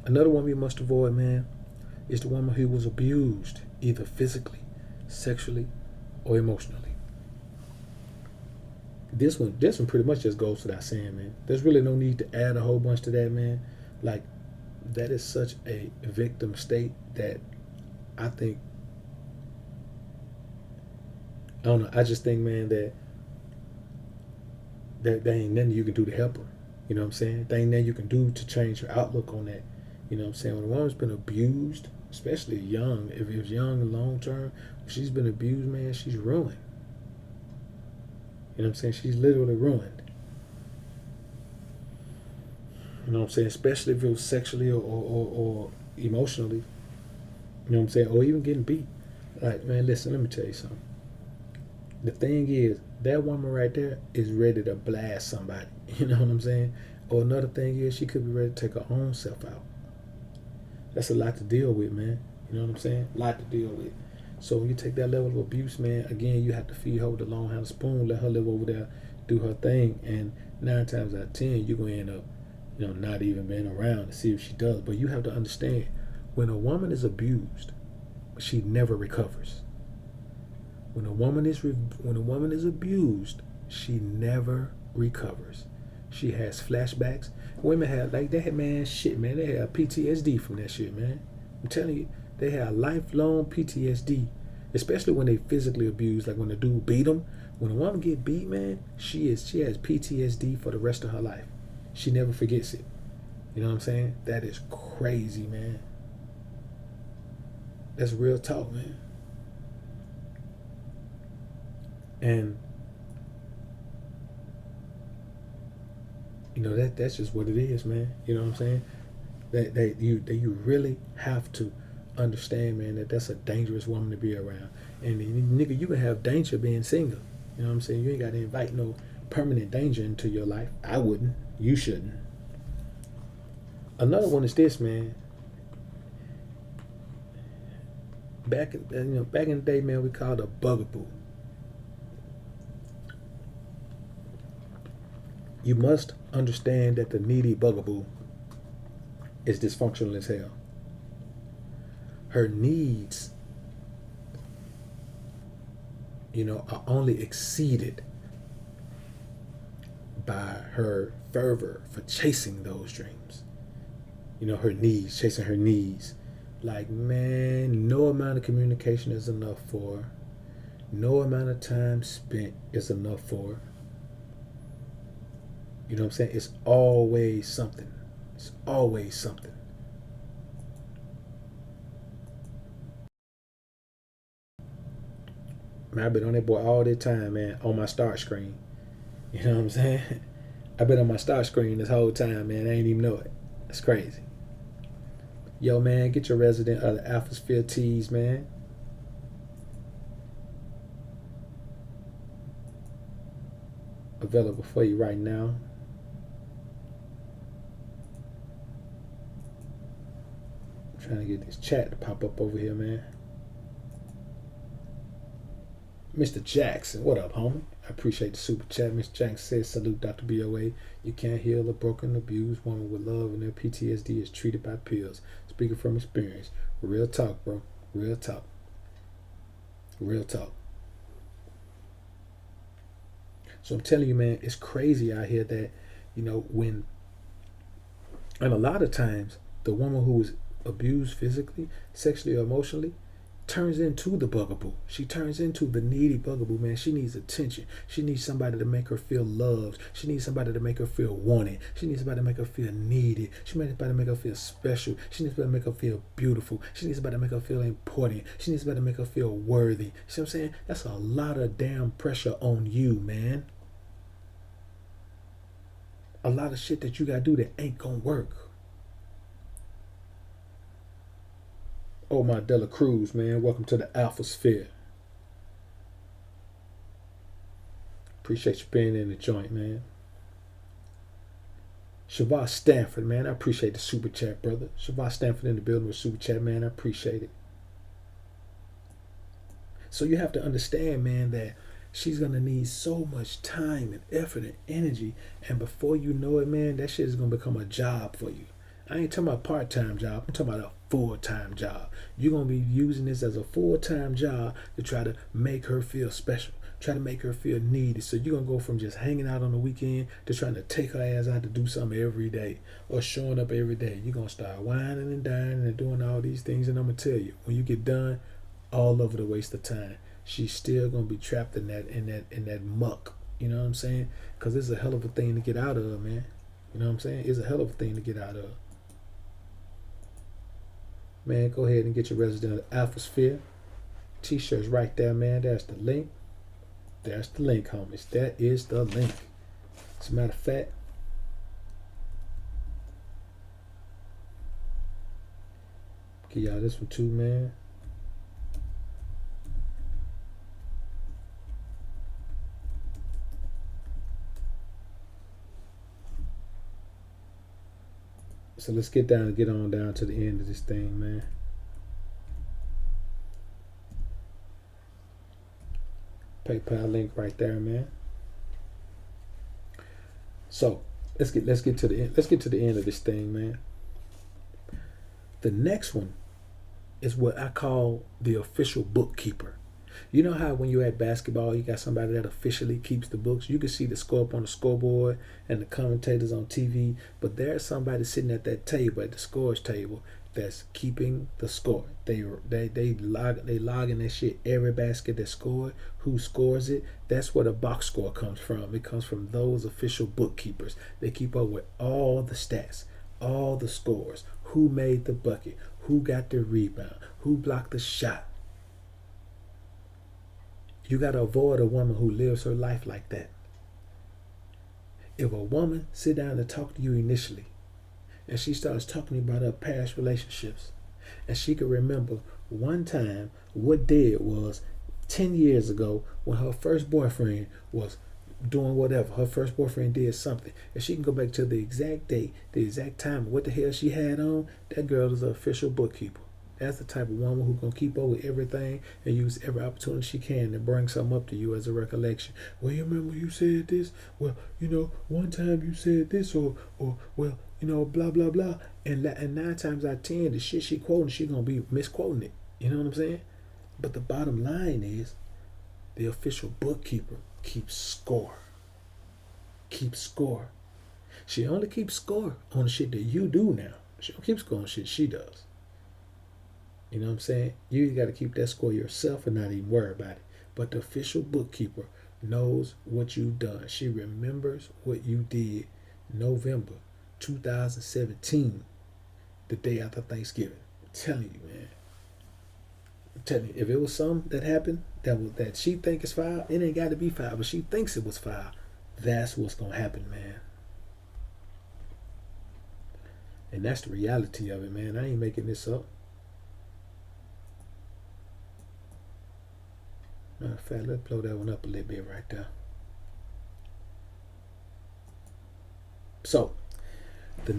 Another woman you must avoid, man, is the woman who was abused, either physically, sexually, or emotionally. This one pretty much just goes without saying, man. There's really no need to add a whole bunch to that, man. Like, that is such a victim state that I think, I don't know, I just think, man, that there ain't nothing you can do to help her. You know what I'm saying? There ain't nothing you can do to change her outlook on that. You know what I'm saying? When a woman's been abused, especially young, if it's young and long term, if she's been abused, man, she's ruined. You know what I'm saying? She's literally ruined. You know what I'm saying? Especially if it was sexually or emotionally. You know what I'm saying? Or even getting beat. Like, man, listen, let me tell you something. The thing is, that woman right there is ready to blast somebody. You know what I'm saying? Or another thing is, she could be ready to take her own self out. That's a lot to deal with, man. You know what I'm saying? A lot to deal with. So when you take that level of abuse, man, again, you have to feed her with a long handle spoon, let her live over there, do her thing, and 9 times out of 10, you're gonna end up, not even being around to see if she does. But you have to understand, when a woman is abused, she never recovers. When a woman is abused, she never recovers. She has flashbacks. Women have they had man, they have PTSD from that shit, man. I'm telling you, they have lifelong PTSD, especially when they physically abused, like when the dude beat them. When a woman get beat, man, she has PTSD for the rest of her life. She never forgets it. You know what I'm saying? That is crazy, man. That's real talk, man. And that's just what it is, man. You know what I'm saying? That you really have to understand, man, that's a dangerous woman to be around. And nigga, you can have danger being single. You know what I'm saying? You ain't got to invite no permanent danger into your life. I wouldn't. You shouldn't. Another one is this, man. Back in the day, man, we called a bugaboo. You must understand that the needy bugaboo is dysfunctional as hell. Her needs, are only exceeded by her fervor for chasing those dreams. Her needs, chasing her needs. Like, man, no amount of communication is enough for her. No amount of time spent is enough for her. You know what I'm saying? It's always something. It's always something. Man, I've been on that boy all the time, man, on my start screen. You know what I'm saying? I've been on my start screen this whole time, man. I ain't even know it. That's crazy. Yo, man, get your resident of the Alphasphere tees, man. Available for you right now. I'm trying to get this chat to pop up over here, man. Mr. Jackson, what up, homie? I appreciate the super chat. Mr. Jackson says, salute Dr. BoA. You can't heal a broken, abused woman with love, and their PTSD is treated by pills. Speaking from experience. Real talk, bro. Real talk. Real talk. So I'm telling you, man, it's crazy out here that, and a lot of times, the woman who is abused physically, sexually, or emotionally, turns into the bugaboo. She turns into the needy bugaboo, man. She needs attention. She needs somebody to make her feel loved. She needs somebody to make her feel wanted. She needs somebody to make her feel needed. She needs somebody to make her feel special. She needs somebody to make her feel beautiful. She needs somebody to make her feel important. She needs somebody to make her feel worthy. You see what I'm saying? That's a lot of damn pressure on you, man. A lot of shit that you gotta do that ain't gonna work. Oh, my Dela Cruz, man. Welcome to the Alpha Sphere. Appreciate you being in the joint, man. Shavar Stanford, man. I appreciate the super chat, brother. Shavar Stanford in the building with super chat, man. I appreciate it. So you have to understand, man, that she's going to need so much time and effort and energy. And before you know it, man, that shit is going to become a job for you. I ain't talking about a part-time job. I'm talking about a full-time job. You're going to be using this as a full-time job to try to make her feel special, try to make her feel needed. So you're going to go from just hanging out on the weekend to trying to take her ass out to do something every day or showing up every day. You're going to start whining and dining and doing all these things. And I'm going to tell you, when you get done, all over the waste of time. She's still going to be trapped in that muck. You know what I'm saying? Because it's a hell of a thing to get out of, man. You know what I'm saying? It's a hell of a thing to get out of. Man, go ahead and get your resident of Alphasphere t-shirts right there, man. That's the link. That's the link, homies. That is the link. As a matter of fact, give y'all this one too, man. So let's get on down to the end of this thing, man. PayPal link right there, man. So let's get to the end. Let's get to the end of this thing, man. The next one is what I call the official bookkeeper. You know how when you're at basketball, you got somebody that officially keeps the books. You can see the score up on the scoreboard and the commentators on TV, but there's somebody sitting at that table, at the scores table, that's keeping the score. They log in that shit, every basket that's scored, who scores it. That's where the box score comes from. It comes from those official bookkeepers. They keep up with all the stats, all the scores, who made the bucket, who got the rebound, who blocked the shot. You got to avoid a woman who lives her life like that. If a woman sit down and talk to you initially, and she starts talking about her past relationships, and she can remember one time what day it was 10 years ago when her first boyfriend was doing whatever, her first boyfriend did something, and she can go back to the exact date, the exact time, what the hell she had on, that girl is an official bookkeeper. That's the type of woman who's going to keep up with everything and use every opportunity she can to bring something up to you as a recollection. Well, you remember you said this? Well, one time you said this, or well, blah, blah, blah. And 9 times out of 10, the shit she quoting, she going to be misquoting it. You know what I'm saying? But the bottom line is the official bookkeeper keeps score. Keeps score. She only keeps score on the shit that you do now. She don't keep score on shit she does. You know what I'm saying? You got to keep that score yourself and not even worry about it. But the official bookkeeper knows what you've done. She remembers what you did November 2017, the day after Thanksgiving. I'm telling you, man. I'm telling you, if it was something that happened that she think is foul, it ain't got to be foul, but she thinks it was foul. That's what's going to happen, man. And that's the reality of it, man. I ain't making this up. Matter of fact, let's blow that one up a little bit right there. So, the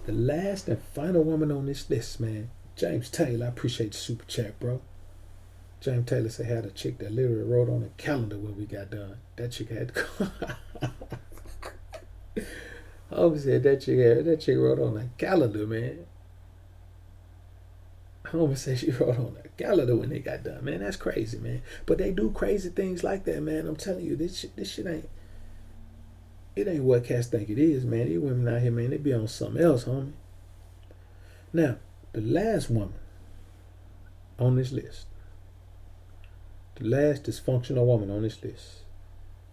last and final woman on this list, man, James Taylor. I appreciate the super chat, bro. James Taylor said had a chick that literally wrote on a calendar when we got done. That chick had to I always said that chick wrote on a calendar, man. I always say she wrote on a calendar when they got done, man. That's crazy, man. But they do crazy things like that, man. I'm telling you, this shit ain't what cats think it is, man. These women out here, man, they be on something else, homie. Now, the last woman on this list, the last dysfunctional woman on this list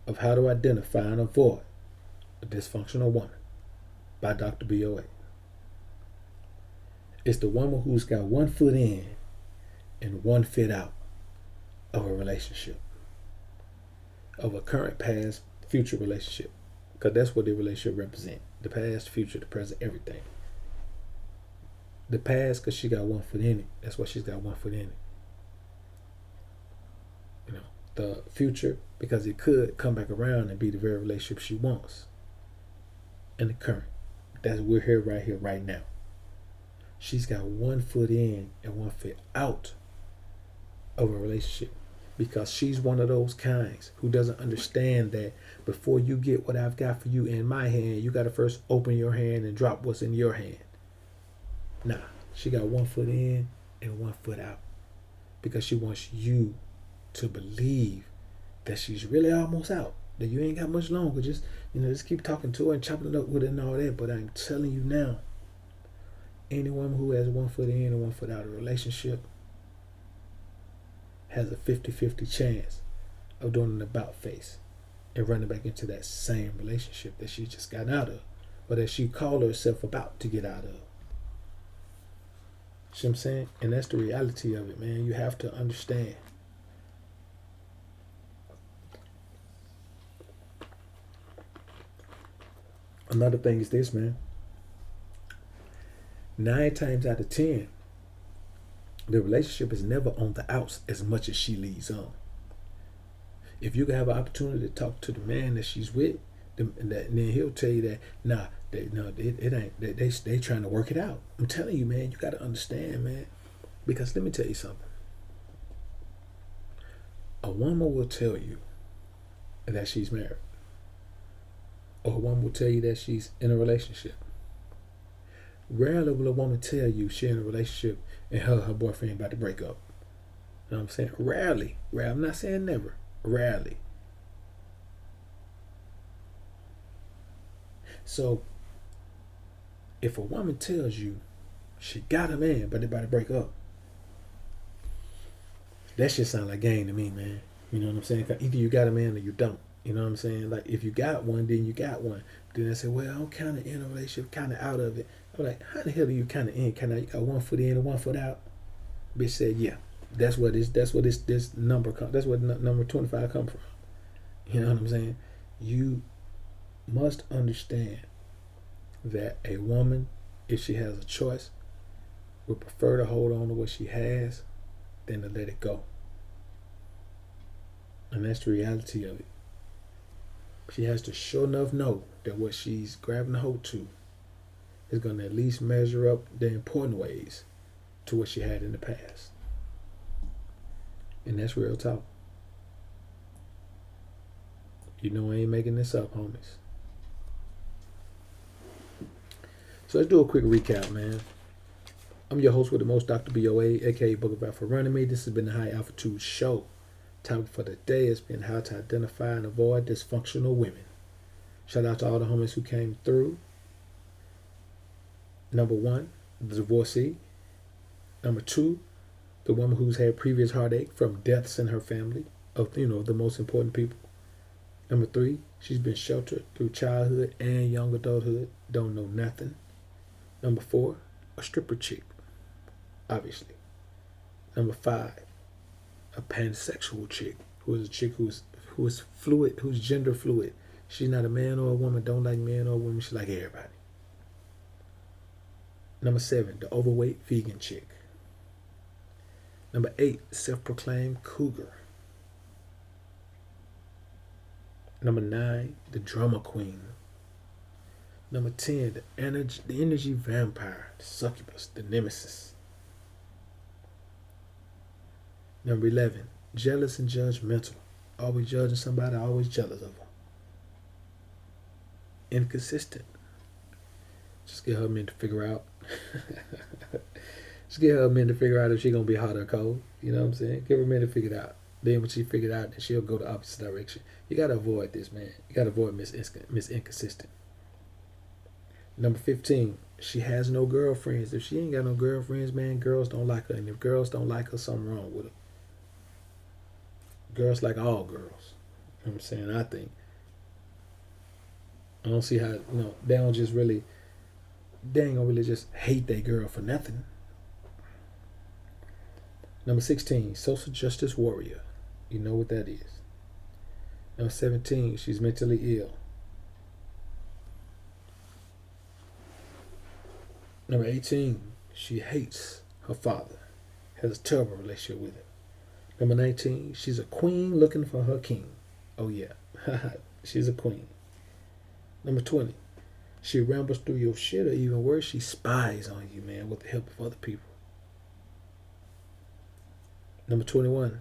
of how to identify and avoid a dysfunctional woman by Dr. BoA. It's the woman who's got one foot in and one foot out of a relationship, of a current, past, future relationship. Because that's what the relationship represents. The past, future, the present, everything. The past, because she got one foot in it. That's why she's got one foot in it. The future, because it could come back around and be the very relationship she wants. And the current. We're here, right now. She's got one foot in and one foot out of a relationship, because she's one of those kinds who doesn't understand that before you get what I've got for you in my hand, you got to first open your hand and drop what's in your hand. Nah, she got one foot in and one foot out, because she wants you to believe that she's really almost out, that you ain't got much longer. Just keep talking to her and chopping it up with her and all that. But I'm telling you now, any woman who has one foot in and one foot out of a relationship has a 50-50 chance of doing an about face and running back into that same relationship that she just got out of, or that she called herself about to get out of. See what I'm saying? And that's the reality of it, man. You have to understand. Another thing is this, man. 9 times out of 10, the relationship is never on the outs as much as she leads on. If you can have an opportunity to talk to the man that she's with, then he'll tell you that, nah, it ain't. They trying to work it out. I'm telling you, man. You got to understand, man. Because let me tell you something. A woman will tell you that she's married, or a woman will tell you that she's in a relationship. Rarely will a woman tell you she's in a relationship and her boyfriend about to break up. You know what I'm saying? Rarely. I'm not saying never. Rarely. So, if a woman tells you she got a man but they about to break up, that shit sound like game to me, man. You know what I'm saying? Either you got a man or you don't. You know what I'm saying? Like, if you got one, then you got one. Then I say, well, I'm kind of in a relationship, kind of out of it. I'm like, how the hell are you kind of in? Kind of, you got 1 foot in and 1 foot out? Bitch said, yeah. That's what this number comes. That's what number 25 come from. You know what I'm saying? You must understand that a woman, if she has a choice, would prefer to hold on to what she has than to let it go. And that's the reality of it. She has to sure enough know that what she's grabbing a hold to is going to at least measure up the important ways to what she had in the past. And that's real talk. You know I ain't making this up, homies. So let's do a quick recap, man. I'm your host with the most, Dr. BoA, aka Book About for Running Me. This has been the High Altitude Show. Topic for the day has been how to identify and avoid dysfunctional women. Shout out to all the homies who came through. Number 1, the divorcee. Number 2, the woman who's had previous heartache from deaths in her family of, the most important people. Number 3, she's been sheltered through childhood and young adulthood, don't know nothing. Number 4, a stripper chick, obviously. Number 5, a pansexual chick, who is a chick who is fluid, who's gender fluid. She's not a man or a woman, don't like men or women, she like everybody. Number 7, the overweight vegan chick. Number 8, self-proclaimed cougar. Number 9, the drama queen. Number 10, the energy vampire, the succubus, the nemesis. Number 11, jealous and judgmental. Always judging somebody, always jealous of them. Inconsistent. Just get her men to figure out. Just get her men to figure out if she's going to be hot or cold. You know what I'm saying? Give her men to figure it out. Then when she figured out, then she'll go the opposite direction. You got to avoid this, man. You got to avoid Miss Inconsistent. Number 15, she has no girlfriends. If she ain't got no girlfriends, man, girls don't like her. And if girls don't like her, something wrong with her. Girls like all girls. You know what I'm saying? I think. I don't see how, they ain't gonna really just hate their girl for nothing. Number 16, social justice warrior. You know what that is. Number 17, she's mentally ill. Number 18, she hates her father. Has a terrible relationship with him. Number 19, she's a queen looking for her king. Oh yeah, she's a queen. Number 20, she rambles through your shit, or even worse, she spies on you, man, with the help of other people. Number 21,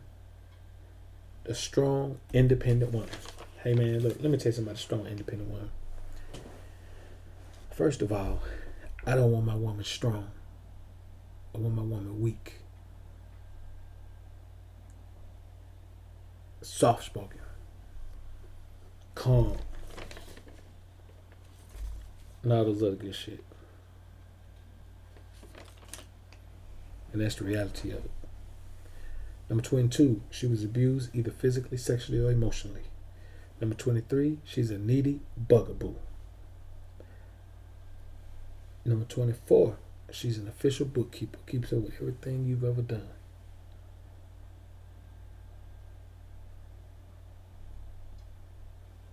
a strong, independent woman. Hey, man, look, let me tell you something about a strong, independent woman. First of all, I don't want my woman strong. I want my woman weak. Soft-spoken. Calm. And all those other good shit. And that's the reality of it. Number 22, she was abused either physically, sexually, or emotionally. Number 23, she's a needy bugaboo. Number 24, she's an official bookkeeper, keeps up with everything you've ever done.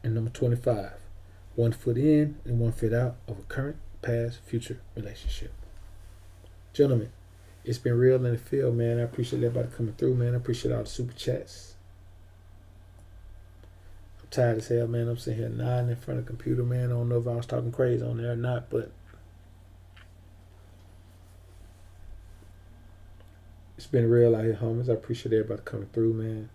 And number 25, 1 foot in and 1 foot out of a current, past, future relationship. Gentlemen, it's been real in the field, man. I appreciate everybody coming through, man. I appreciate all the super chats. I Tired as hell, man. I'm sitting here nodding in front of the computer, man. I don't know if I was talking crazy on there or not, but it's been real out here, homies. I appreciate everybody coming through, man.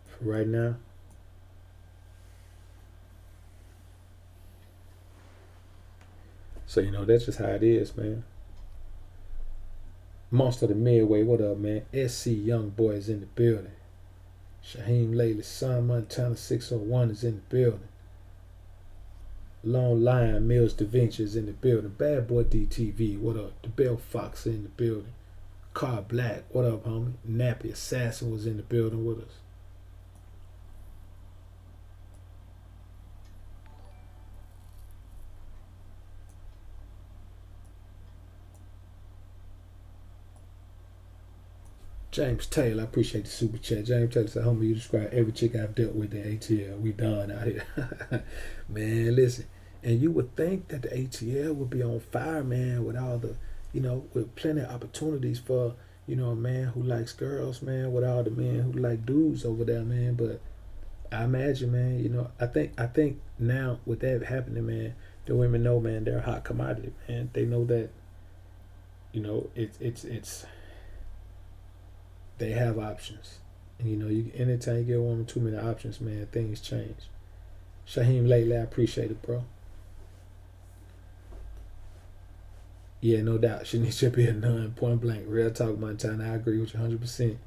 For right now. So, that's just how it is, man. Monster of the Midway, what up, man? SC Young Boy is in the building. Shaheem Lately, Son Montana 601 is in the building. Long Lion Mills Da Vinci is in the building. Bad Boy DTV, what up? The Bell Fox in the building. Car Black, what up, homie? Nappy Assassin was in the building with us. James Taylor, I appreciate the super chat. James Taylor said, homie, you describe every chick I've dealt with in ATL. We done out here. Man, listen. And you would think that the ATL would be on fire, man, with all the, with plenty of opportunities for, a man who likes girls, man, with all the men who like dudes over there, man. But I imagine, man, I think now with that happening, man, the women know, man, they're a hot commodity, man. They know that, it's they have options. And, anytime you give a woman too many options, man, things change. Shaheem Lately, I appreciate it, bro. Yeah, no doubt. She needs to be a nun, point blank. Real talk, Montana. I agree with you 100%.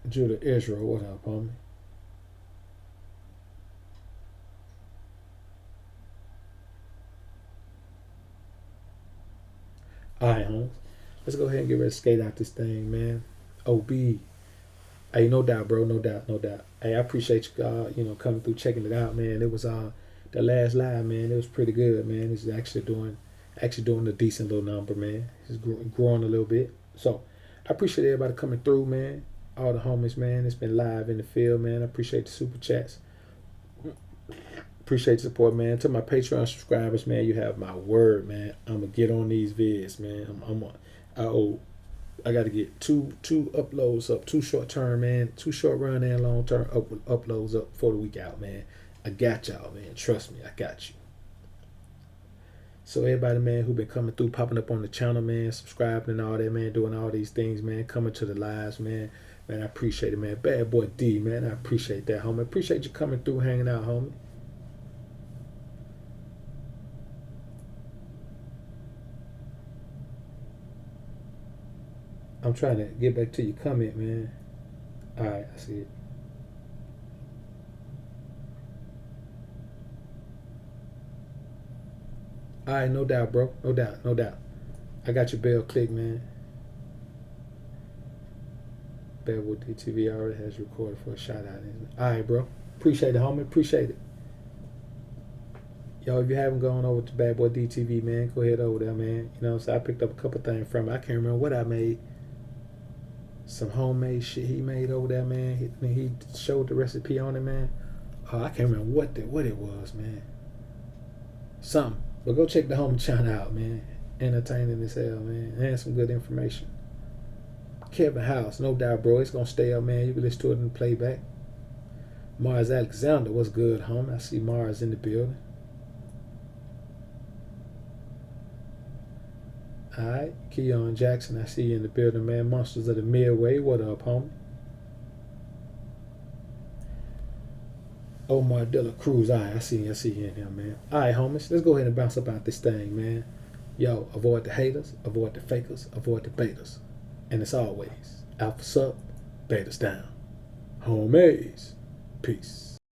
Judah Israel, what up, homie? Alright, homies. Let's go ahead and get ready to skate out this thing, man. OB. Hey, no doubt, bro. No doubt. Hey, I appreciate you, coming through, checking it out, man. It was the last live, man. It was pretty good, man. It's actually doing a decent little number, man. It's growing a little bit. So I appreciate everybody coming through, man. All the homies, man. It's been live in the field, man. I appreciate the super chats. Appreciate the support, man. To my Patreon subscribers, man, you have my word, man. I'm gonna get on these vids, man. I got to get two uploads up, 2 short term, man, 2 short run and long term uploads up for the week out, man. I got y'all, man. Trust me, I got you. So everybody, man, who been coming through, popping up on the channel, man, subscribing and all that, man, doing all these things, man, coming to the lives, man. Man, I appreciate it, man. Bad Boy D, man, I appreciate that, homie. Appreciate you coming through, hanging out, homie. I'm trying to get back to your comment, man. Alright, I see it. Alright, no doubt, bro. No doubt. I got your bell click, man. Bearwood DTV already has recorded for a shout out. Alright, bro. Appreciate it, homie. Appreciate it. Yo, if you haven't gone over to Bad Boy DTV, man, go ahead over there, man. So I picked up a couple things from it. I can't remember what I made. Some homemade shit he made over there, man. He showed the recipe on it, man. Oh, I can't remember what it was, man. Something. But go check the homie channel out, man. Entertaining as hell, man. And some good information. Kevin House, no doubt, bro. It's gonna stay up, man. You can listen to it in the playback. Mars Alexander, what's good, homie? I see Mars in the building. Alright, Keon Jackson, I see you in the building, man. Monsters of the Midway, what up, homie? Omar De La Cruz, alright, I see you in here, man. Alright, homies, let's go ahead and bounce up out this thing, man. Yo, avoid the haters, avoid the fakers, avoid the betas. And as always, alphas up, betas down. Homies, peace.